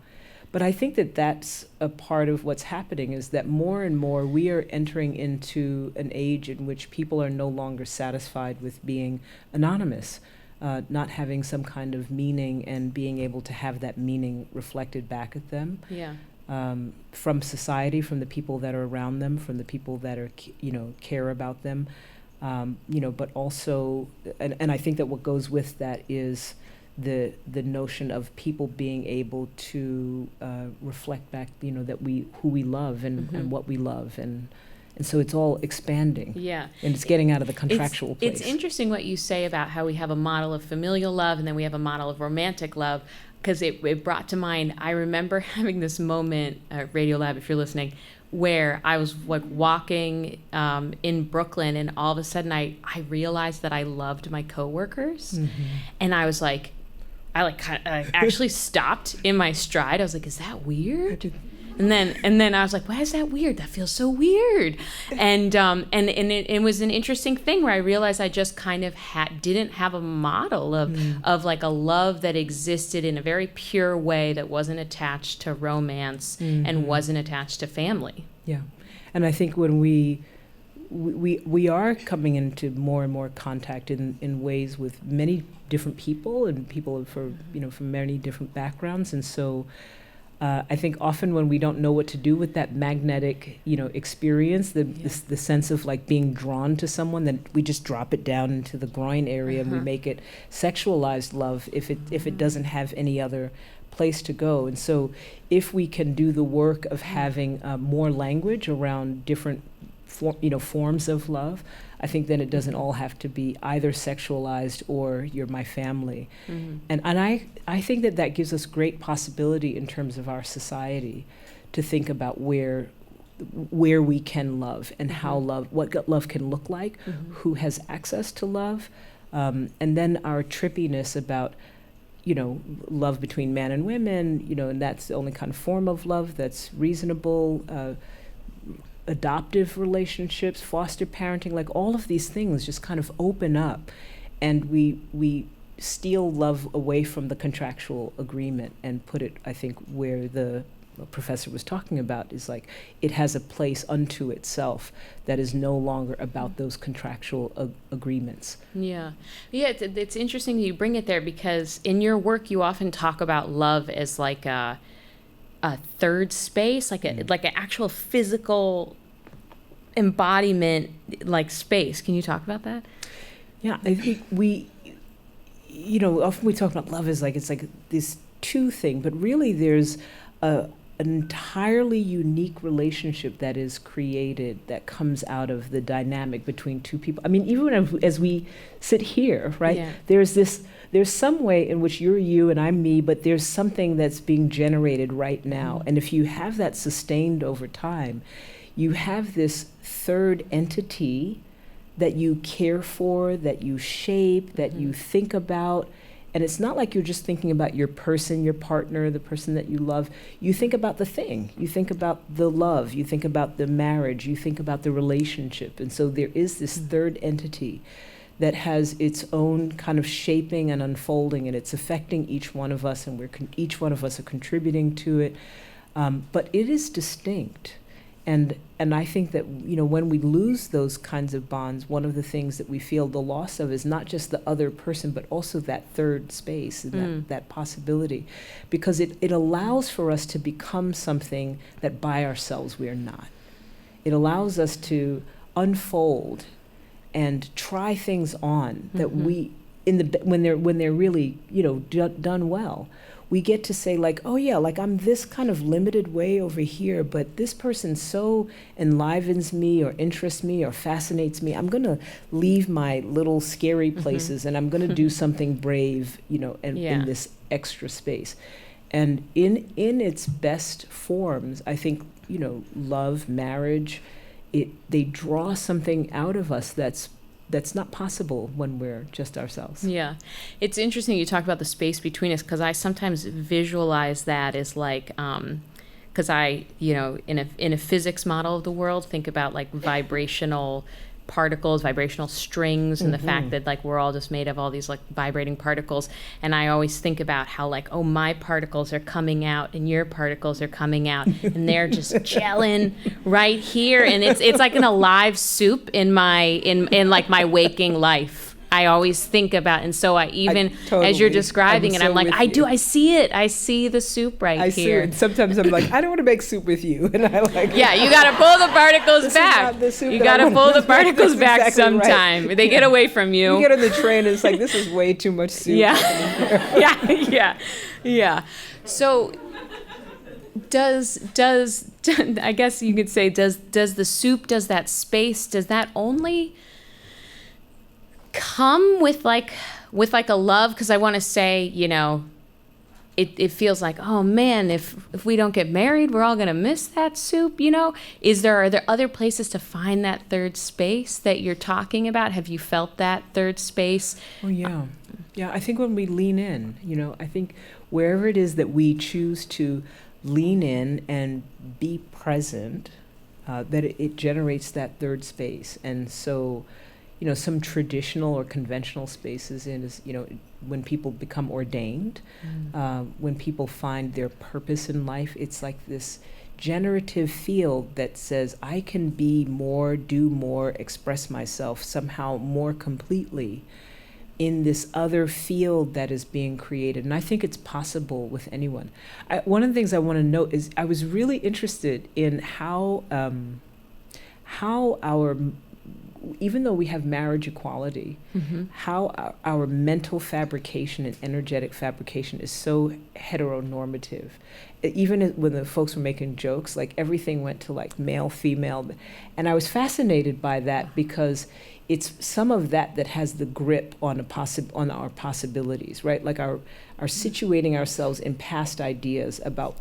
But I think that that's a part of what's happening, is that more and more we are entering into an age in which people are no longer satisfied with being anonymous, not having some kind of meaning and being able to have that meaning reflected back at them. From society, from the people that are around them, from the people that are, care about them, but also, and I think that what goes with that is the notion of people being able to reflect back, that who we love and what we love, and so it's all expanding. Yeah, and it's getting out of the contractual place. It's interesting what you say about how we have a model of familial love and then we have a model of romantic love, because it brought to mind, I remember having this moment at Radiolab, if you're listening, where I was like walking in Brooklyn, and all of a sudden I realized that I loved my coworkers, and I was like, I actually stopped in my stride. I was like, is that weird? And then I was like, why is that weird? That feels so weird. And it was an interesting thing where I realized I just kind of didn't have a model of like a love that existed in a very pure way that wasn't attached to romance and wasn't attached to family. Yeah, and I think when we are coming into more and more contact in ways with many different people, and people from many different backgrounds, and so I think often when we don't know what to do with that magnetic experience, the sense of like being drawn to someone, then we just drop it down into the groin area and we make it sexualized love if it doesn't have any other place to go. And so if we can do the work of having more language around different forms of love, I think then it doesn't all have to be either sexualized or you're my family. And I think that gives us great possibility in terms of our society to think about where we can love and how what love can look like, who has access to love, and then our trippiness about love between man and women, and that's the only kind of form of love that's reasonable, adoptive relationships, foster parenting, like all of these things just kind of open up, and we steal love away from the contractual agreement and put it, I think, where the professor was talking about, is like it has a place unto itself that is no longer about those contractual agreements. It's interesting you bring it there, because in your work you often talk about love as like a third space, like an actual physical embodiment, like space. Can you talk about that? Yeah, I think often we talk about love as like it's like this two thing, but really there's an entirely unique relationship that is created that comes out of the dynamic between two people. I mean, even as we sit here, right? Yeah. There's some way in which you're you and I'm me, but there's something that's being generated right now. And if you have that sustained over time, you have this third entity that you care for, that you shape, that you think about, And it's not like you're just thinking about your person, your partner, the person that you love. You think about the thing. You think about the love. You think about the marriage. You think about the relationship. And so there is this third entity that has its own kind of shaping and unfolding, and it's affecting each one of us, and each one of us are contributing to it. But it is distinct. And I think that, when we lose those kinds of bonds, one of the things that we feel the loss of is not just the other person, but also that third space, and that possibility. Because it allows for us to become something that by ourselves we are not. It allows us to unfold and try things on that we, when they're really, done well. We get to say like, oh yeah, like I'm this kind of limited way over here, but this person so enlivens me or interests me or fascinates me. I'm gonna leave my little scary places and I'm gonna do something brave, in this extra space. And in its best forms, I think, love, marriage, they draw something out of us that's not possible when we're just ourselves. Yeah. It's interesting you talk about the space between us, because I sometimes visualize that as like, because I, in a physics model of the world, think about like vibrational particles, vibrational strings, and the fact that like we're all just made of all these like vibrating particles. And I always think about how like, oh, my particles are coming out and your particles are coming out and they're just gelling right here. And it's like an alive soup in like my waking life. I always think about, and so I as you're describing it, I'm like, I see it. I see the soup right here. See it. Sometimes I'm like, I don't want to make soup with you. And I like, yeah, you got to pull the particles back. You got to pull the particles back exactly sometime. Right. They get away from you. You get on the train and it's like, this is way too much soup. Yeah. So does I guess you could say, does the soup, does that space, does that only come with like a love? Because I want to say, it feels like, oh man, if we don't get married, we're all gonna miss that soup. Are there other places to find that third space that you're talking about? Have you felt that third space? Oh yeah. I think when we lean in, I think wherever it is that we choose to lean in and be present, that it generates that third space. And so some traditional or conventional spaces is, when people become ordained, when people find their purpose in life, it's like this generative field that says, I can be more, do more, express myself somehow more completely in this other field that is being created. And I think it's possible with anyone. One of the things I want to note is I was really interested in how our, even though we have marriage equality, how our mental fabrication and energetic fabrication is so heteronormative. Even when the folks were making jokes, like everything went to like male, female. And I was fascinated by that because it's some of that has the grip on our possibilities, right? Like our situating ourselves in past ideas about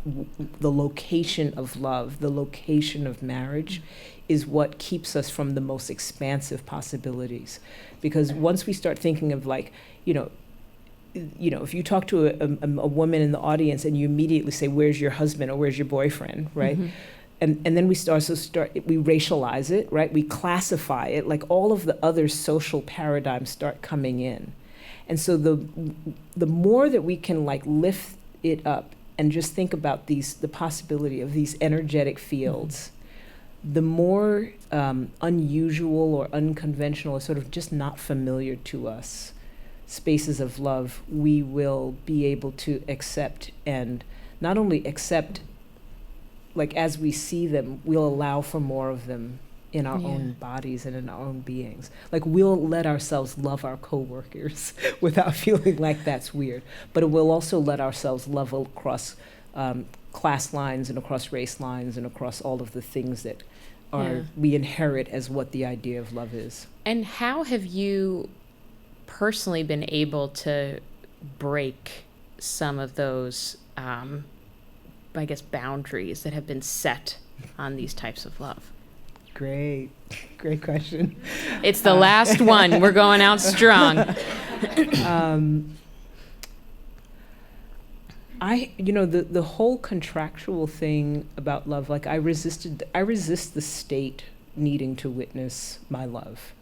the location of love, the location of marriage, is what keeps us from the most expansive possibilities. Because once we start thinking of like, if you talk to a woman in the audience and you immediately say, where's your husband or where's your boyfriend, right? And then we we racialize it, right? We classify it, like all of the other social paradigms start coming in. And so the more that we can like lift it up and just think about the possibility of these energetic fields, the more unusual or unconventional or sort of just not familiar to us spaces of love we will be able to accept, and not only accept, like as we see them, we'll allow for more of them in our own bodies and in our own beings. Like we'll let ourselves love our coworkers without feeling like that's weird, but we'll also let ourselves love across class lines and across race lines and across all of the things that we inherit as what the idea of love is. And how have you personally been able to break some of those, I guess, boundaries that have been set on these types of love? Great question. It's the last one. We're going out strong. The whole contractual thing about love, like I resist the state needing to witness my love.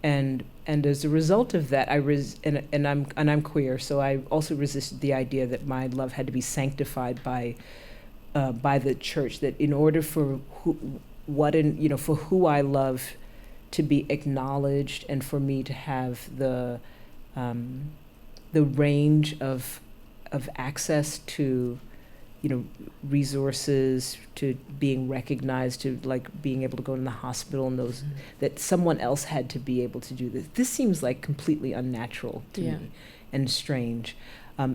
And as a result of that, and I'm queer, so I also resisted the idea that my love had to be sanctified by the church. That in order for who I love to be acknowledged, and for me to have the range of access to, resources, to being recognized, to like being able to go in the hospital, and those that someone else had to be able to do this. This seems like completely unnatural to me and strange.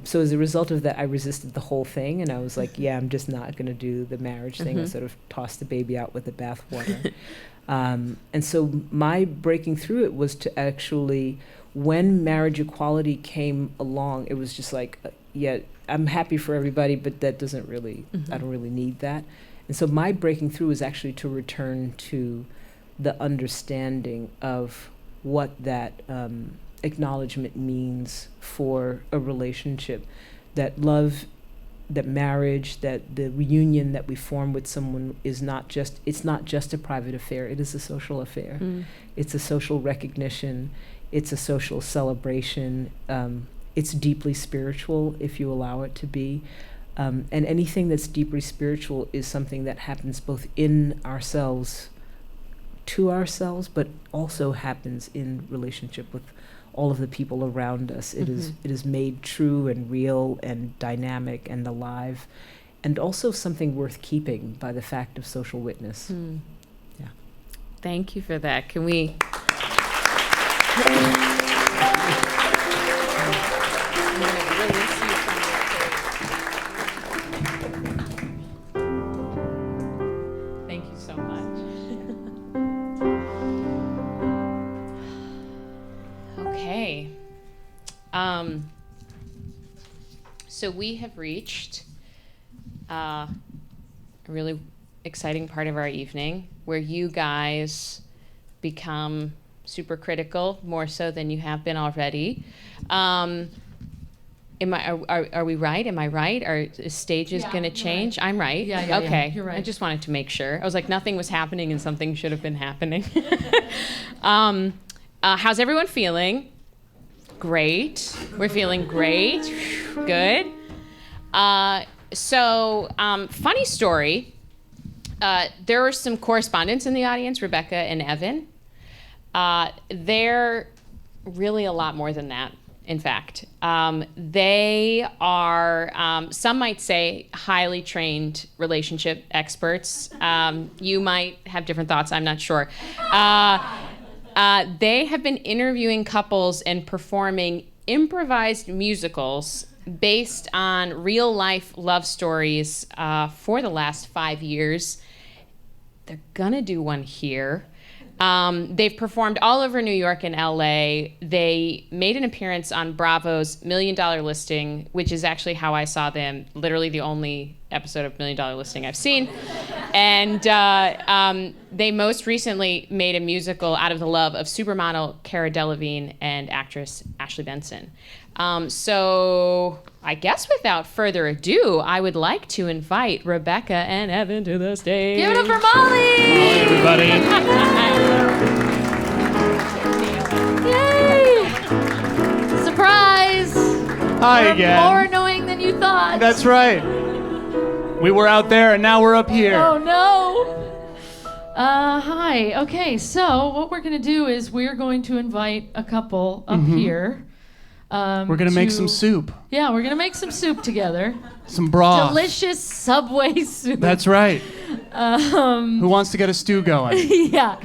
So as a result of that, I resisted the whole thing, and I was like, I'm just not going to do the marriage thing. I sort of tossed the baby out with the bathwater. And so my breaking through it was to actually, when marriage equality came along, it was just like, I'm happy for everybody, but that doesn't really, I don't really need that. And so my breaking through is actually to return to the understanding of what that acknowledgement means for a relationship, that love, that marriage, that the reunion that we form with someone it's not just a private affair, it is a social affair. It's a social recognition, it's a social celebration, it's deeply spiritual if you allow it to be. And anything that's deeply spiritual is something that happens both in ourselves, to ourselves, but also happens in relationship with all of the people around us. It is made true and real and dynamic and alive, and also something worth keeping by the fact of social witness. Yeah. Thank you for that. Can we? Thank you so much. Okay. So we have reached a really exciting part of our evening where you guys become super critical, more so than you have been already. Are we right? Am I right? Is stages going to change? Right. I'm right? Yeah, okay. You're right. I just wanted to make sure. I was like, nothing was happening and something should have been happening. How's everyone feeling? Great. We're feeling great. Good. Funny story. There were some correspondents in the audience, Rebecca and Evan. They're really a lot more than that, in fact. They are, some might say, highly trained relationship experts. You might have different thoughts, I'm not sure. They have been interviewing couples and performing improvised musicals based on real-life love stories for the last 5 years. They're gonna do one here. They've performed all over New York and LA. They made an appearance on Bravo's $1 Million Listing, which is actually how I saw them, literally the only episode of $1 Million Listing I've seen. And they most recently made a musical out of the love of supermodel Cara Delevingne and actress Ashley Benson. So I guess without further ado, I would like to invite Rebecca and Evan to the stage. Give it up for Molly! Hi, everybody. Yay! Surprise! Hi We're again. more annoying than you thought. That's right. We were out there and now we're up here. Oh no! Hi. Okay, so what we're gonna do is we're going to invite a couple up here. We're gonna make some soup. Yeah, we're gonna make some soup together. Some broth. Delicious Subway soup. That's right. Who wants to get a stew going? Yeah.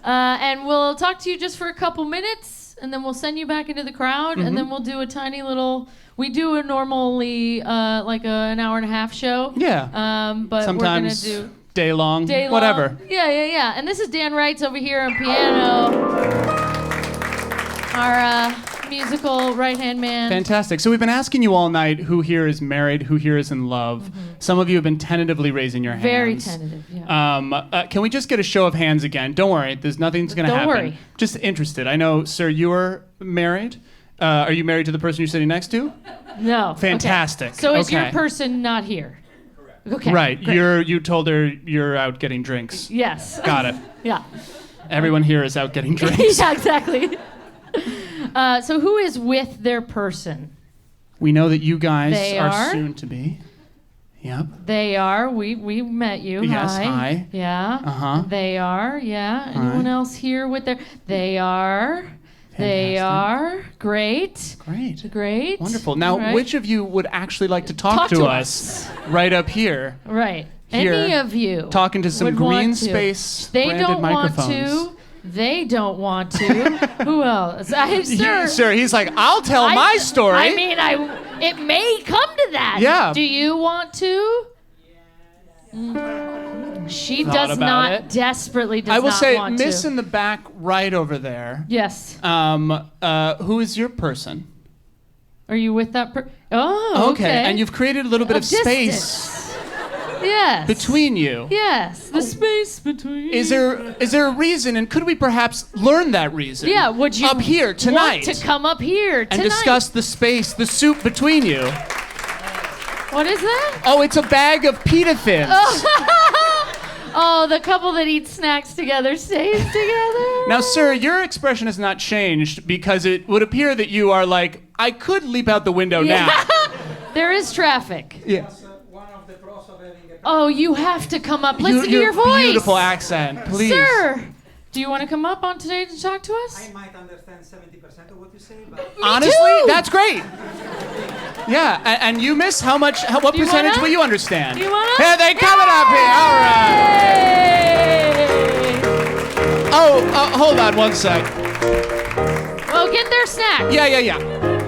And we'll talk to you just for a couple minutes, and then we'll send you back into the crowd, and then we'll do a tiny little. We do a normally like an hour and a half show. Yeah. But sometimes we're gonna do day long. whatever. Yeah. And this is Dan Wrights over here on piano. Our musical right-hand man. Fantastic. So we've been asking you all night who here is married, who here is in love. Some of you have been tentatively raising your hands. Very tentative, yeah. Can we just get a show of hands again? Don't worry, there's nothing's going to happen. Don't worry. Just interested. I know, sir, you are married. Are you married to the person you're sitting next to? No. Fantastic. Okay. So is your Okay. person not here? Correct. Okay. Right. great. You told her you're out getting drinks. Yes. Got it. Yeah. Everyone here is out getting drinks. Yeah, exactly. So who is with their person? We know that you guys They are are? soon to be. Yep. They are. We met you. Yes, hi. Yeah. Uh-huh. They are. Yeah. Anyone else here with their? They are. They Fantastic. are. Great. Great. Great. Wonderful. Now, Right. which of you would actually like to talk to us right up here? Right. Here, Any of you talking to some would want Greene to. Space They branded don't microphones. want to. They don't want to. Who else? Sir. Sir, he's like, I'll tell my story. I mean, it may come to that. Yeah. Do you want to? She Thought does about not it. desperately does I will not say, want Miss to. in the back right over there. Yes. Who is your person? Are you with that Oh, okay. And you've created a little bit of space distance. Yes. between you. Yes. The space between. Is there a reason, and could we perhaps learn that reason? Yeah. Would you up here tonight want to come up here and tonight? discuss the space, the soup between you? What is that? Oh, it's a bag of pita thins. Oh, the couple that eats snacks together stays together. Now, sir, your expression has not changed because it would appear that you are like, I could leap out the window now. There is traffic. Yeah. Oh, you have to come up. Listen to your voice. Beautiful accent, please. Sir, do you want to come up on today to talk to us? I might understand 70% of what you say, but Honestly, too. that's great. Yeah, and you miss what You percentage wanna? will you understand? You wanna? Here they coming up here. All right. Oh, hold on one sec. Well, get their snack. Yeah.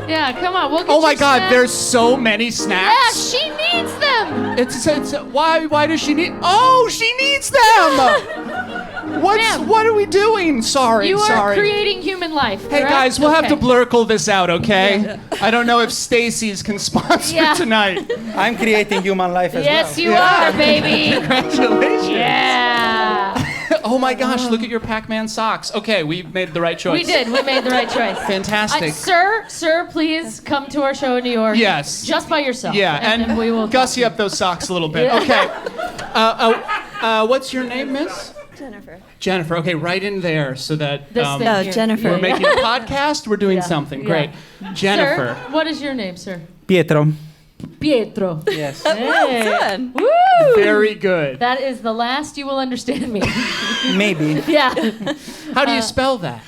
Yeah, come on. We'll get Oh my your God, snack. there's so many Yeah, snacks. she needs them. It's why does she need? Oh, she needs them. Ma'am. What are we doing? Sorry. You are creating human life. Hey correct? guys, we'll have to Okay. blurkle this out, okay? I don't know if Stacy's can sponsor Yeah. tonight. I'm creating human life as Yes, well. you are, baby. Congratulations. Yeah. Oh my gosh, look at your Pac-Man socks. Okay, we made the right choice. We did. We made the right choice. Fantastic. Sir, please come to our show in New York. Yes. Just by yourself. Yeah, and then we will gussy up those socks a little bit. Yeah. Okay. What's your name, miss? Jennifer. Jennifer. Okay, right in there so that This thing here. Jennifer. we're making a podcast. We're doing Yeah. something. Yeah. Great. Jennifer. Sir, what is your name, sir? Pietro. Pietro. Yes. Hey. Woo! Very good. That is the last you will understand me. Maybe. Yeah. How do you spell that?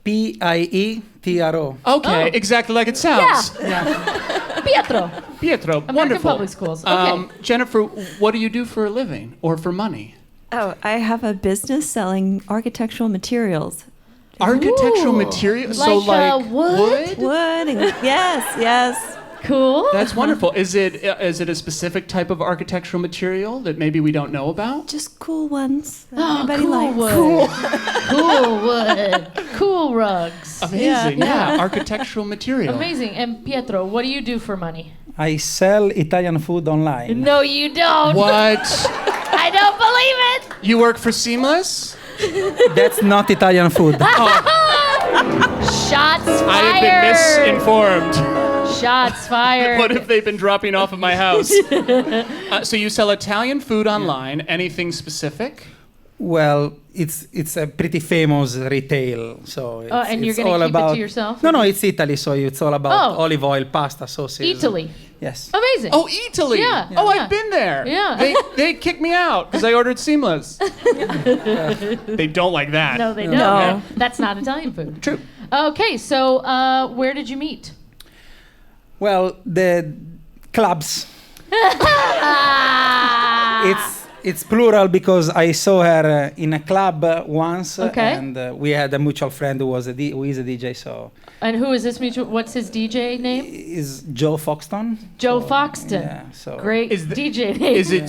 Pietro. Okay, Oh. exactly like it sounds. Pietro. Pietro, American wonderful. Public Schools. Okay. Jennifer, what do you do for a living or for money? Oh, I have a business selling architectural materials. Architectural Ooh. material, Like, so like wood? Wood and yes. Cool. That's wonderful. Is it a specific type of architectural material that maybe we don't know about? Just cool ones that Oh, everybody cool likes. wood. Cool wood. Cool rugs. Amazing, Yeah. architectural material. Amazing. And Pietro, what do you do for money? I sell Italian food online. No, you don't. What? I don't believe it. You work for Seamless? That's not Italian food. Shots fired. I have been misinformed. Shots fired. What have they been dropping off at my house? So you sell Italian food online. Anything specific? Well, it's a pretty famous retail, so it's, and you're it's gonna all keep it to about yourself? No, it's Italy, so it's all about Oh. olive oil, pasta, sauces. Italy. Yes. Amazing. Oh, Italy. Yeah. Oh, Yeah. I've been there. Yeah. They kicked me out because I ordered Seamless. They don't like that. No, they don't. No. That's not Italian food. True. Okay, so where did you meet? Well, the clubs. It's plural because I saw her in a club once, Okay. and we had a mutual friend who is a DJ. So And who is this mutual? What's his DJ name? is Joe Foxton. Joe So, Foxton. Yeah. So Great Is the- DJ name. Is it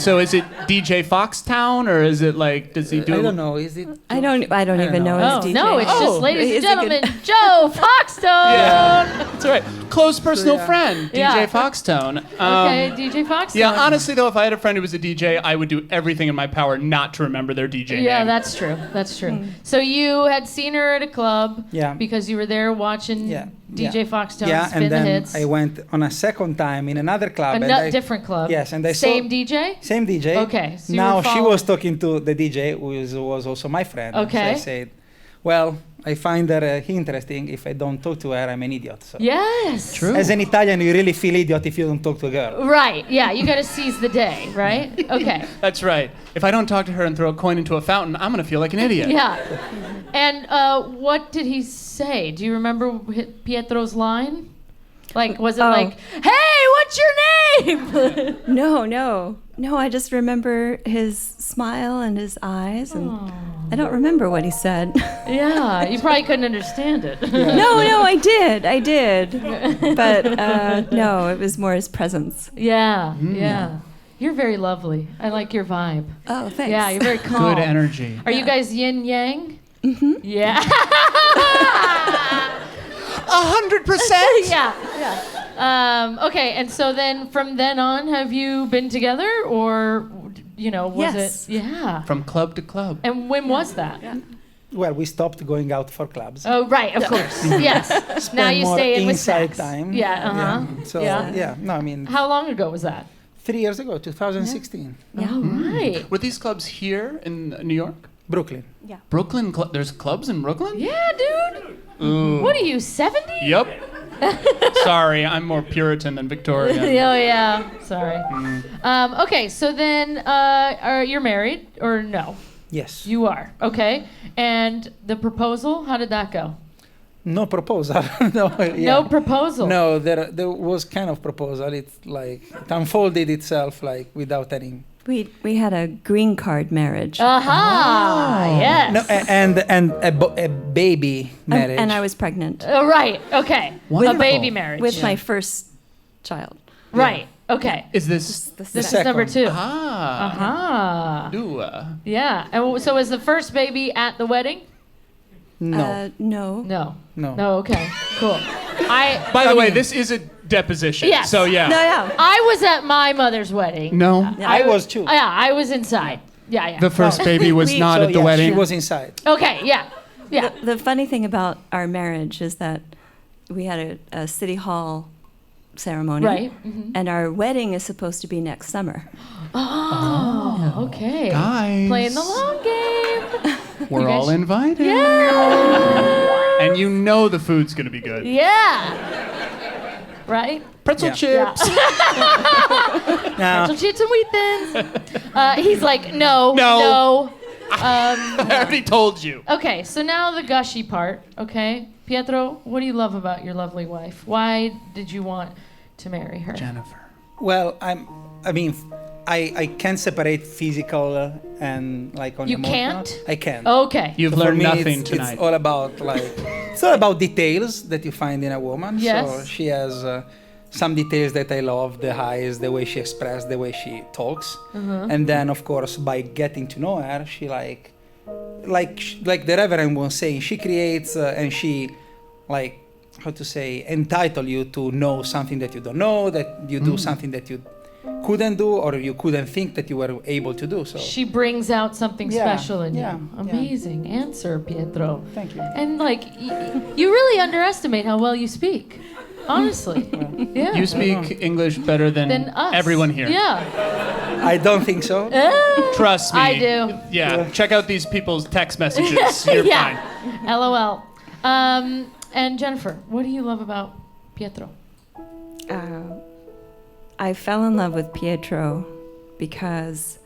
DJ Foxtown or is it like does he do? I don't know. Is it? I don't even know Oh, his DJ. no, it's just, ladies and Is it good? gentlemen, Joe Foxton. Yeah, that's all right. Close personal friend, DJ Yeah. Foxtone. Okay, DJ Foxton. Yeah, honestly though, if I had a friend who was a DJ, I would do everything in my power not to remember their DJ Yeah, name. that's true. That's true. So you had seen her at a club Yeah. because you were there watching Yeah. DJ Foxtone, Yeah, spin and the then hits. I went on a second time in another club. Different club. Yes, and I Same saw DJ? same DJ. Okay, so you now were she following- was talking to the DJ, who was also my friend. Okay. So I said, well, I find her interesting. If I don't talk to her, I'm an idiot. So. Yes. True. As an Italian, you really feel idiot if you don't talk to a girl. Right. Yeah, you got to seize the day, right? Okay. That's right. If I don't talk to her and throw a coin into a fountain, I'm going to feel like an idiot. Yeah. And what did he say? Do you remember Pietro's line? Like, was it like, "Hey, what's your name?" No, I just remember his smile and his eyes, and I don't remember what he said. Yeah, you probably couldn't understand it. No, I did. But no, it was more his presence. Yeah, yeah. You're very lovely. I like your vibe. Oh, thanks. Yeah, you're very calm. Good energy. Are you guys yin yang? Mm-hmm. Yeah. 100%. Yeah. Okay, and so then from then on, have you been together, or was Yes. it? Yeah. From club to club. And when was that? Well, we stopped going out for clubs. Oh, right, of course. Yes. Now Spend you more stay in with inside snacks. time. Yeah. Uh huh. So Yeah. no, I mean, How long ago was that? 3 years ago, 2016, All right. Were these clubs here in New York? Brooklyn. Brooklyn? There's clubs in Brooklyn? Yeah, dude. Ooh. What are you, 70? Yep. Sorry, I'm more Puritan than Victorian. Oh yeah. Sorry. Okay, so then you're married or no? Yes. You are. Okay. And the proposal, how did that go? No proposal. No. No proposal. No, there was kind of proposal. It's like it unfolded itself like without any. We had a green card marriage. Aha. Yes. No, and a baby marriage. And I was pregnant Right. Okay. A Wonderful. baby marriage. with my first child. Right. Okay. Is this... This The is number second. 2. Ah. Aha. Dua. Yeah. And so was the first baby at the wedding? No. No. No. No. No. Okay. Cool. By the way, this is a deposition. Yes. So yeah. No, yeah. I was at my mother's wedding. No. I was too. Yeah, I was inside. Yeah. The first baby was not So, at the yeah, wedding. She was inside. Okay. Yeah. Yeah. The funny thing about our marriage is that we had a city hall ceremony. Right. Mm-hmm. And our wedding is supposed to be next summer. Oh. Okay. Guys. Playing the long game. We're all invited. Yeah. And you know the food's going to be good. Yeah. Right. Pretzel Yeah. chips. Now, So cheats and wheat thins. He's like, no. No. Um, I already told you. okay, so now the gushy part. Okay, Pietro, what do you love about your lovely wife? Why did you want to marry her? Jennifer. well, I can separate physical and like on You emotional. can't? I can. Okay. You've So for learned me, nothing tonight. It's all about it's all about details that you find in a woman. Yes. So she has some details that I love: the eyes, the way she expresses, the way she talks, and then of course by getting to know her, she like the Reverend was saying, she creates and she like how to say entitle you to know something that you don't know, that you do something that you couldn't do or you couldn't think that you were able to do. So She brings out something Yeah, special in yeah, you. yeah. Amazing answer, Pietro. thank you. And like, you really underestimate how well you speak. Honestly. Yeah. You speak English better than us. everyone here. Yeah. I don't think so. Trust me. I do. Yeah. Check out these people's text messages. You're Yeah. fine. LOL. And Jennifer, what do you love about Pietro? I fell in love with Pietro because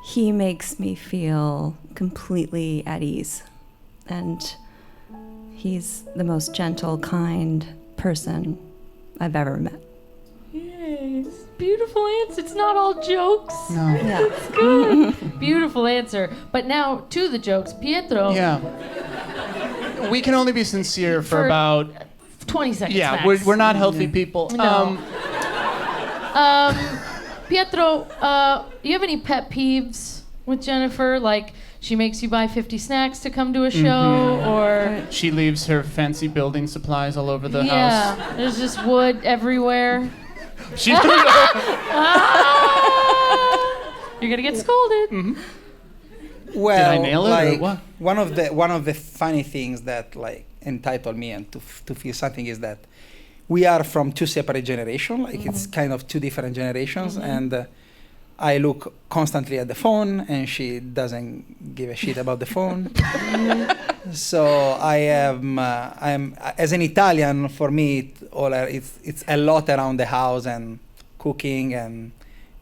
he makes me feel completely at ease. And he's the most gentle, kind person I've ever met. Yes. Beautiful answer. It's not all jokes. No. Yeah. It's good. Beautiful answer. But now to the jokes. Pietro, Yeah. We can only be sincere for about 20 seconds yeah. max. We're not healthy people. No. Pietro, you have any pet peeves with Jennifer? Like, she makes you buy 50 snacks to come to a show, or... She leaves her fancy building supplies all over the yeah, house. there's just wood everywhere. She Ah! You're gonna get scolded. Well, Did I nail it, or like, what? one of the funny things that like entitled me and to feel something is that we are from two separate generations. Like it's kind of two different generations, and I look constantly at the phone, and she doesn't give a shit about the phone. So I'm as an Italian, for me, it's a lot around the house and cooking and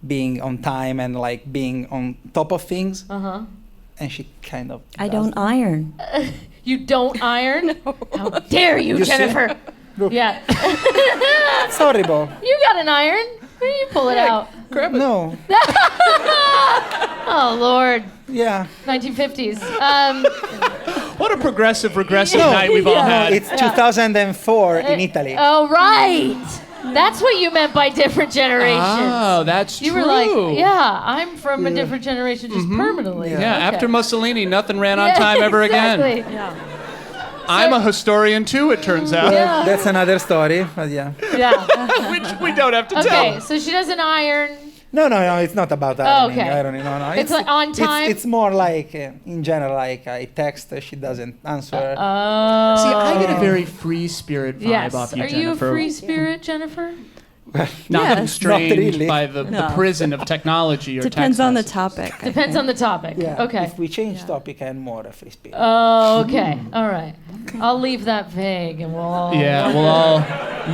being on time and like being on top of things. And she kind of I don't iron. You don't iron? How dare you, You see? Jennifer? Yeah. It's horrible. You got an iron. Where do you pull it out? No. Oh, Lord. Yeah. 1950s. What a progressive, regressive night we've all had. It's 2004 in Italy. Oh, right. That's what you meant by different generations. Oh, that's You true. were like, yeah, I'm from a different generation just permanently. Yeah, Okay. after Mussolini, nothing ran on time ever exactly. again. I'm a historian too, it turns out. Yeah. That's another story, but yeah. Yeah. Which we don't have to Okay, tell. so she doesn't iron. No, it's not about ironing. Okay. Ironing, no. It's like on time? It's more like, in general, like I text, she doesn't answer. Oh. See, I get a very free spirit vibe Yes. off you, Are Jennifer. you a free spirit, Jennifer? Not that I'm Yes. strained Not really. by the prison of technology or Depends text on the message. topic. I Depends think. on the topic. Yeah. Okay. If we change topic, I'm more a free spirit. Oh, okay. All right. I'll leave that vague and we'll all... Yeah, we'll all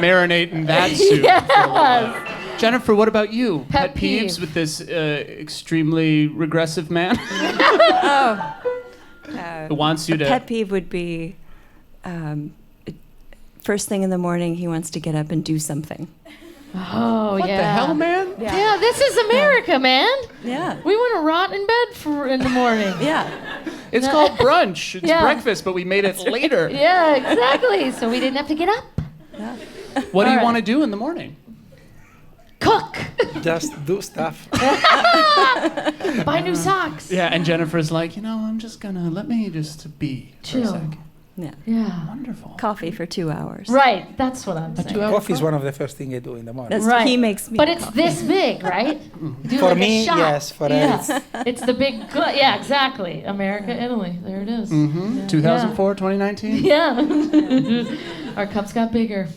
marinate in that soup. Yes. Jennifer, what about you? Pet peeves peeve. with this extremely regressive man who wants you to... Pet peeve would be first thing in the morning, he wants to get up and do something. Oh, What yeah. the hell, man? Yeah, this is America, man. Yeah. We want to rot in bed in the morning. Yeah. It's called brunch. It's Yeah. breakfast, but we made it later. Yeah, exactly. So we didn't have to get up. What do you All want to right. do in the morning? Cook. Just do stuff. Buy new socks. Yeah, and Jennifer's like, I'm just gonna, let me just be for a Chill. sec. Yeah. Yeah. Wonderful. Coffee for 2 hours. Right. That's what I'm saying. 2 hour Coffee is one of the first things I do in the morning. That's Right. He makes me. But it's this big, right? Do For like me, a shot. yes. For her, Yeah. it's It's the big, yeah, exactly. America, Italy. There it is. Mm-hmm. 2004, 2019. Yeah. Our cups got bigger.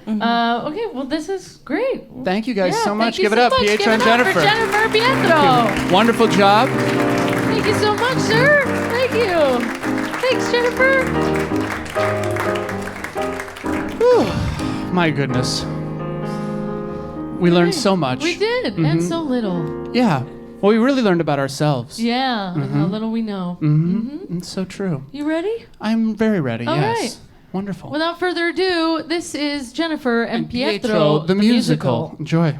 Okay, well, this is great. Thank you guys Yeah, so much. thank you Give it so up, much. Pietro Give and it up Jennifer. for Jennifer Pietro. Wonderful job. Thank you so much, sir. Thank you. Thanks, Jennifer. My goodness. We learned so much. We did, and so little. Yeah. Well, we really learned about ourselves. Yeah, and how little we know. It's so true. You ready? I'm very ready, All yes. right. Wonderful. Without further ado, this is Jennifer and Pietro, the musical. Enjoy.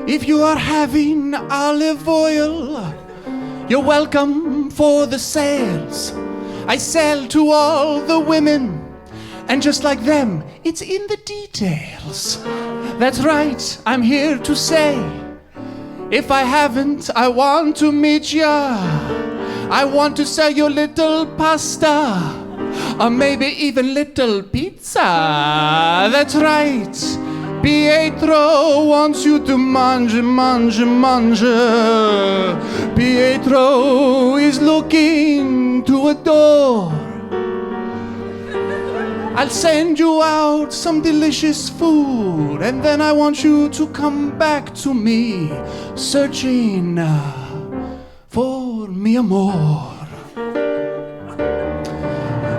If you are having olive oil, you're welcome for the sales. I sell to all the women, and just like them, it's in the details. That's right, I'm here to say, if I haven't, I want to meet ya. I want to sell you little pasta, or maybe even little pizza. That's right. Pietro wants you to mange. Pietro is looking to adore. I'll send you out some delicious food, and then I want you to come back to me, searching for mi amor.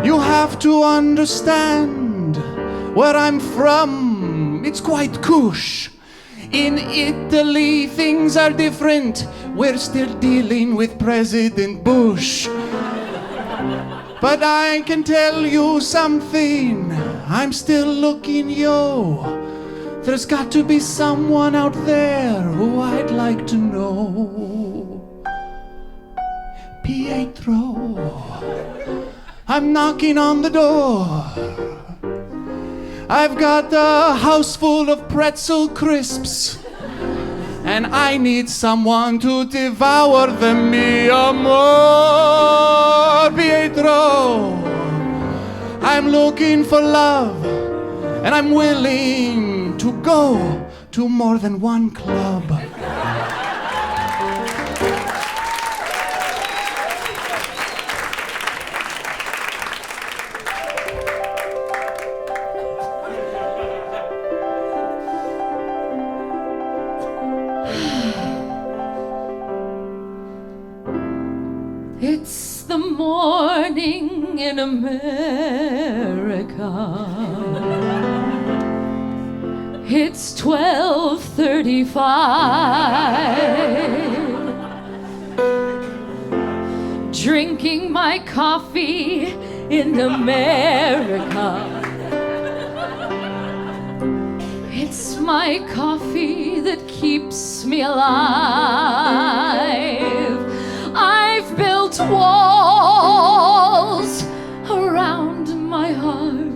You have to understand where I'm from. It's quite cush. In Italy, things are different. We're still dealing with President Bush. But I can tell you something. I'm still looking, yo. There's got to be someone out there who I'd like to know. Pietro, I'm knocking on the door. I've got a house full of pretzel crisps, and I need someone to devour them. Mi amor, Pietro. I'm looking for love, and I'm willing to go to more than one club. It's the morning in America. It's 12:35. Drinking my coffee in America. It's my coffee that keeps me alive. I've built walls around my heart.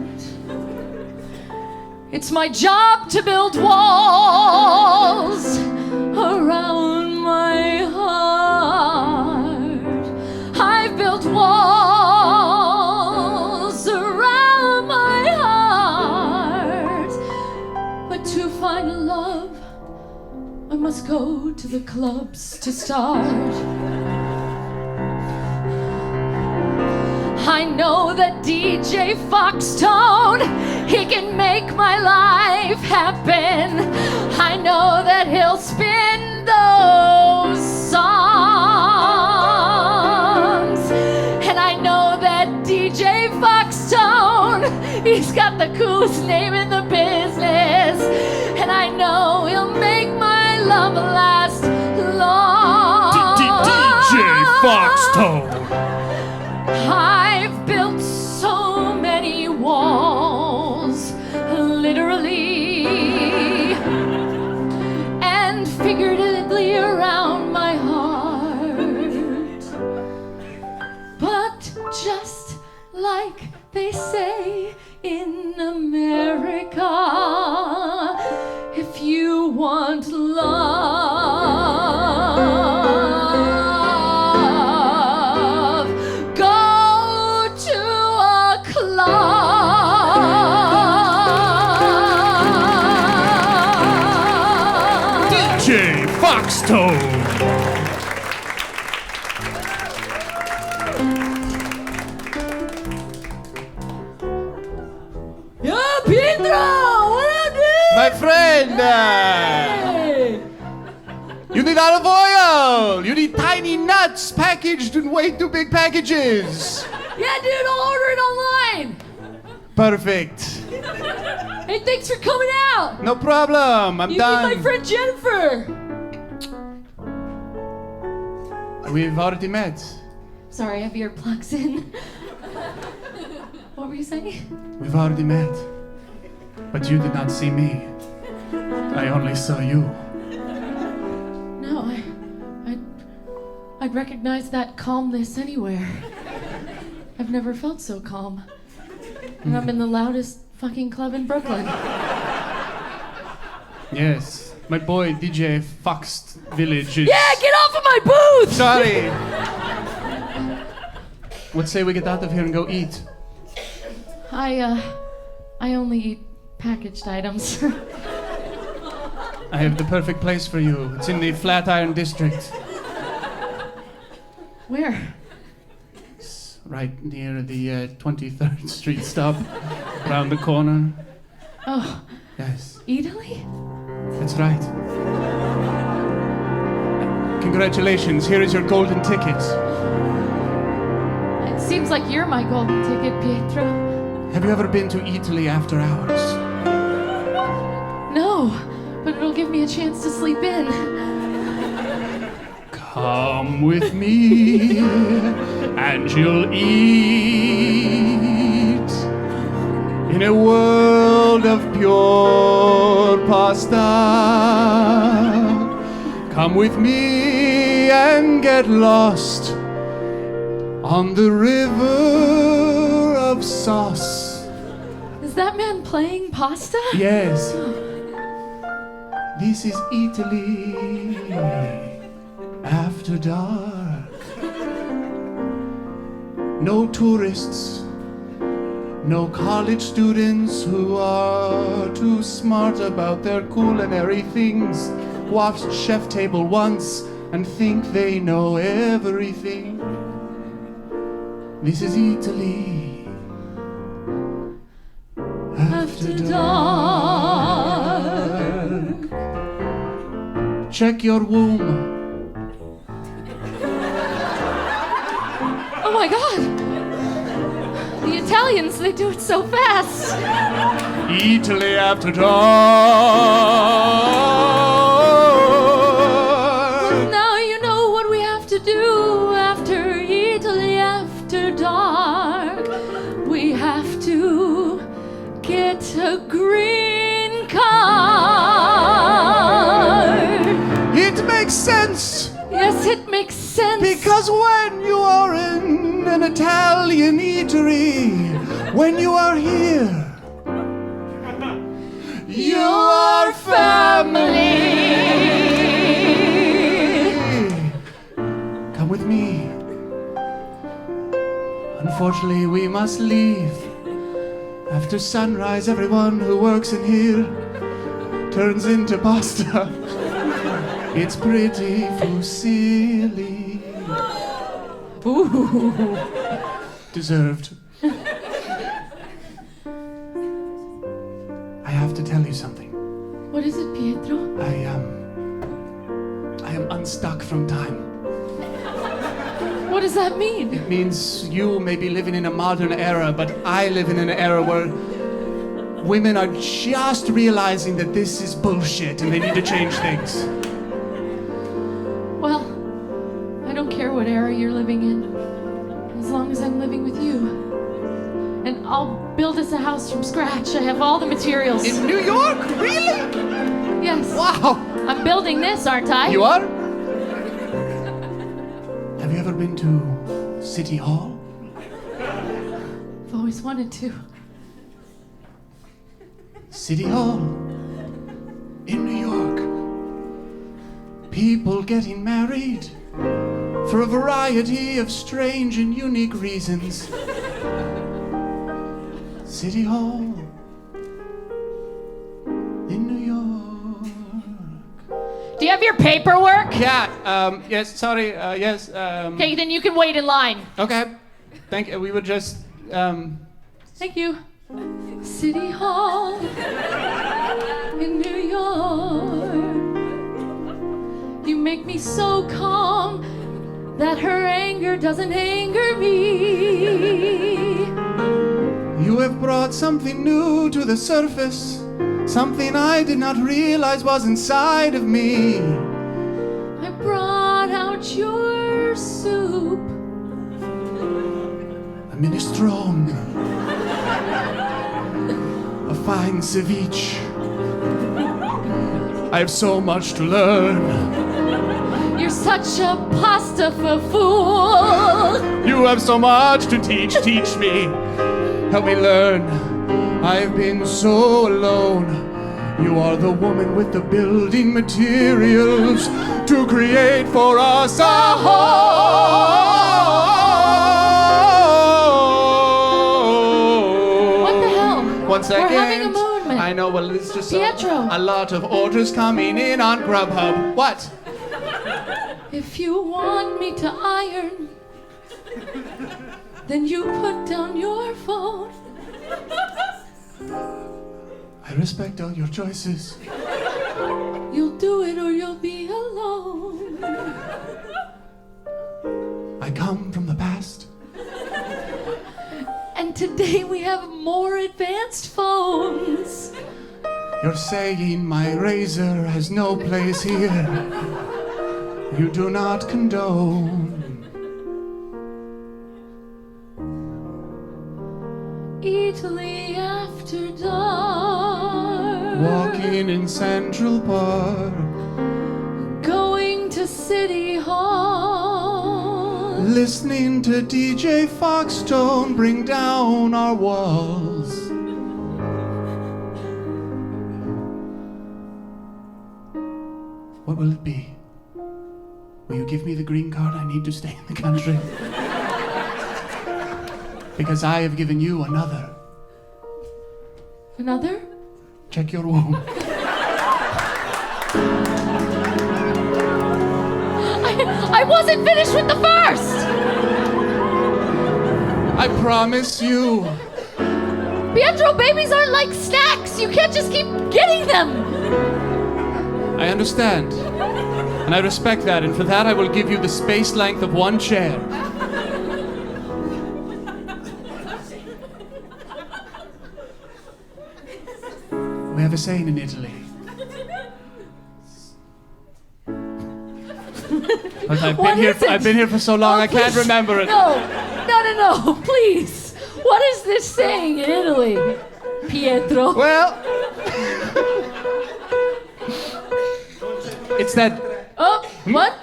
It's my job to build walls around my heart. I've built walls around my heart. But to find love, I must go to the clubs to start. I know that DJ Foxtone, he can make my life happen. I know that he'll spin those songs. And I know that DJ Foxtone, he's got the coolest name in the business. And I know he'll make my love last long. DJ Foxtone. I've built so many walls, literally and figuratively, around my heart. But just like they say in America, if you want love, go to a club. DJ Foxtone. Yeah, Pedro, what up, dude? My friend, you need olive oil. You need tiny nuts packaged in way too big packages. Yeah, dude, I'll order it online. Perfect. Hey, thanks for coming out. No problem. I'm You done. meet my friend Jennifer. We've already met. Sorry, I have earplugs in. What were you saying? We've already met. But you did not see me. I only saw you. No, I'd recognize that calmness anywhere. I've never felt so calm. And I'm in the loudest fucking club in Brooklyn. Yes. My boy DJ Fox Village is... Yeah, get off of my booth! Sorry. What say we get out of here and go eat? I only eat packaged items. I have the perfect place for you. It's in the Flatiron District. Where? It's right near the 23rd Street stop. Around the corner. Oh, Yes, Italy? that's right. Congratulations, here is your golden ticket. It seems like you're my golden ticket, Pietro. Have you ever been to Italy after hours? No, but it'll give me a chance to sleep in. Come with me, and you'll eat in a world of pure pasta. Come with me and get lost on the river of sauce. Is Is that man playing pasta? Yes. This is Italy after dark. No tourists, no college students who are too smart about their culinary things. Walked chef table once and think they know everything. This is Italy after dark. Check your womb. Oh my God! The Italians, they do it so fast. Italy after dark. Now you know what we have to do after Italy after dark. We have to get a green card. It makes sense. Yes, it makes sense. Because when you are in an Italian eatery, when you are here, you are family. Come with me. Unfortunately, we must leave. After sunrise, everyone who works in here turns into pasta. It's pretty fusilli. Ooh. Deserved. I have to tell you something. What is it, Pietro? I am unstuck from time. What does that mean? It means you may be living in a modern era, but I live in an era where women are just realizing that this is bullshit and they need to change things. Well, I don't care what era you're living in, as long as I'm living with you. And I'll build us a house from scratch. I have all the materials. In New York? Really? Yes. Wow. I'm building this, aren't I? You are? Have you ever been to City Hall? I've always wanted to. City Hall in New York. People getting married for a variety of strange and unique reasons. City Hall in New York. Do you have your paperwork? Yeah, yes, sorry, yes. Okay, then you can wait in line. Okay, thank you. We were just, Thank you. City Hall in New York. You make me so calm that her anger doesn't anger me. You have brought something new to the surface, something I did not realize was inside of me. I brought out your soup. A minestrone, a fine ceviche. I have so much to learn. You're such a pasta for fool. You have so much to teach me. Help me learn. I've been so alone. You are the woman with the building materials to create for us a home. What the hell? 1 second. We're having a moment. I know, well, it's just Pietro. a lot of orders coming in on Grubhub. What? If you want me to iron, then you put down your phone. I respect all your choices. You'll do it or you'll be alone. I come from the past. And today we have more advanced phones. You're saying my razor has no place here. You do not condone. Italy after dark. Walking in Central Park. Going to City Hall. Listening to DJ Foxstone bring down our walls. give me the green card, I need to stay in the country. Because I have given you another. Another? Check your womb. I wasn't finished with the first! I promise you. Pietro, babies aren't like snacks. You can't just keep getting them. I understand. And I respect that, and for that I will give you the space length of one chair. We have a saying in Italy. But I've been here for so long, I can't remember it. No, please. What is this saying in Italy, Pietro? Well, it's that. Oh, what?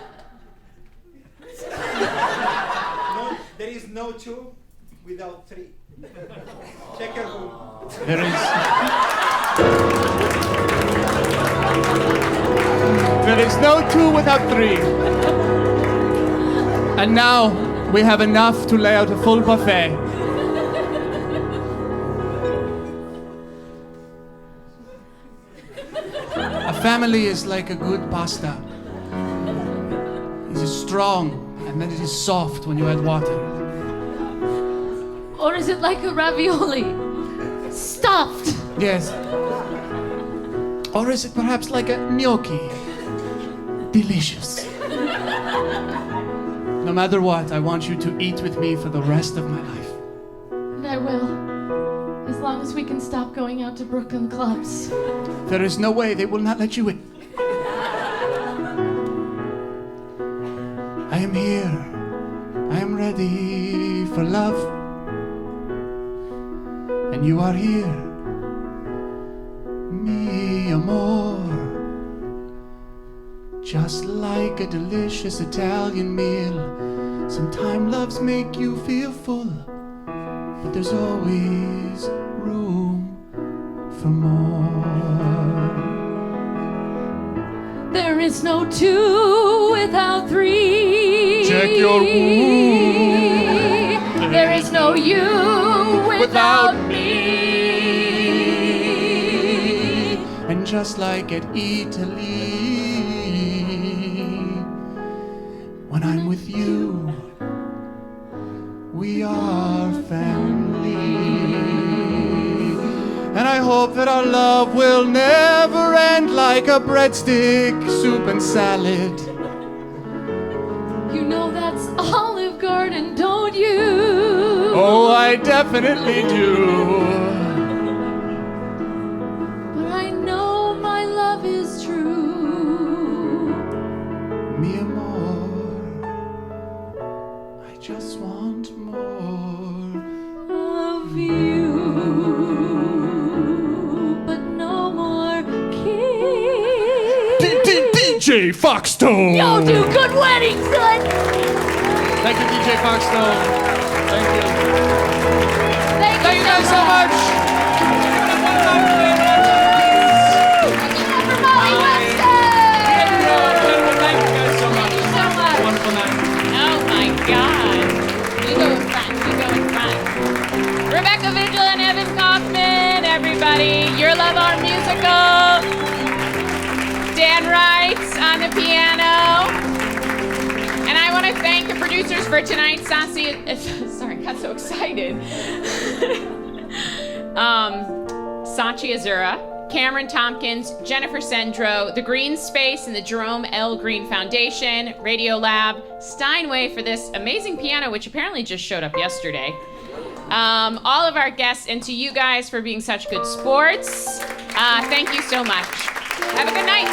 No, there is no two without three. Check your womb. There is no two without three. And now we have enough to lay out a full buffet. A family is like a good pasta. It is strong and then it is soft when you add water. Or is it like a ravioli? Stuffed. Yes. Or is it perhaps like a gnocchi? Delicious. No matter what, I want you to eat with me for the rest of my life. And I will. As long as we can stop going out to Brooklyn clubs. There is no way they will not let you in. I am here. I am ready for love. And you are here. Mi amor. Just like a delicious Italian meal. Sometimes loves make you feel full, but there's always room for more. There is no two without three. Check your womb. There is no you without me. And just like at Italy, when I'm with you, we are family. And I hope that our love will never end like a breadstick, soup and salad. You know that's Olive Garden, don't you? Oh, I definitely do. But I know my love is true. Mi amor, I just want more of you. But no more kiss. DJ Foxstone! Yo, dude, good wedding, son! Thank you, DJ Foxstone. Thank you. Thank you guys so much. For Molly Webster! Thank you guys so much. Thank you so much. Wonderful night. Oh my God. We go in front. Rebecca Vigil and Evan Kaufman, everybody. Your Love Our Musical. Dan Wrights on the piano. And I want to thank the producers for tonight. Sorry, I got so excited. Sachi Azura, Cameron Tompkins, Jennifer Sendro, the Greene Space and the Jerome L. Greene Foundation, Radiolab, Steinway for this amazing piano, which apparently just showed up yesterday. All of our guests, and to you guys for being such good sports. Thank you so much. Have a good night.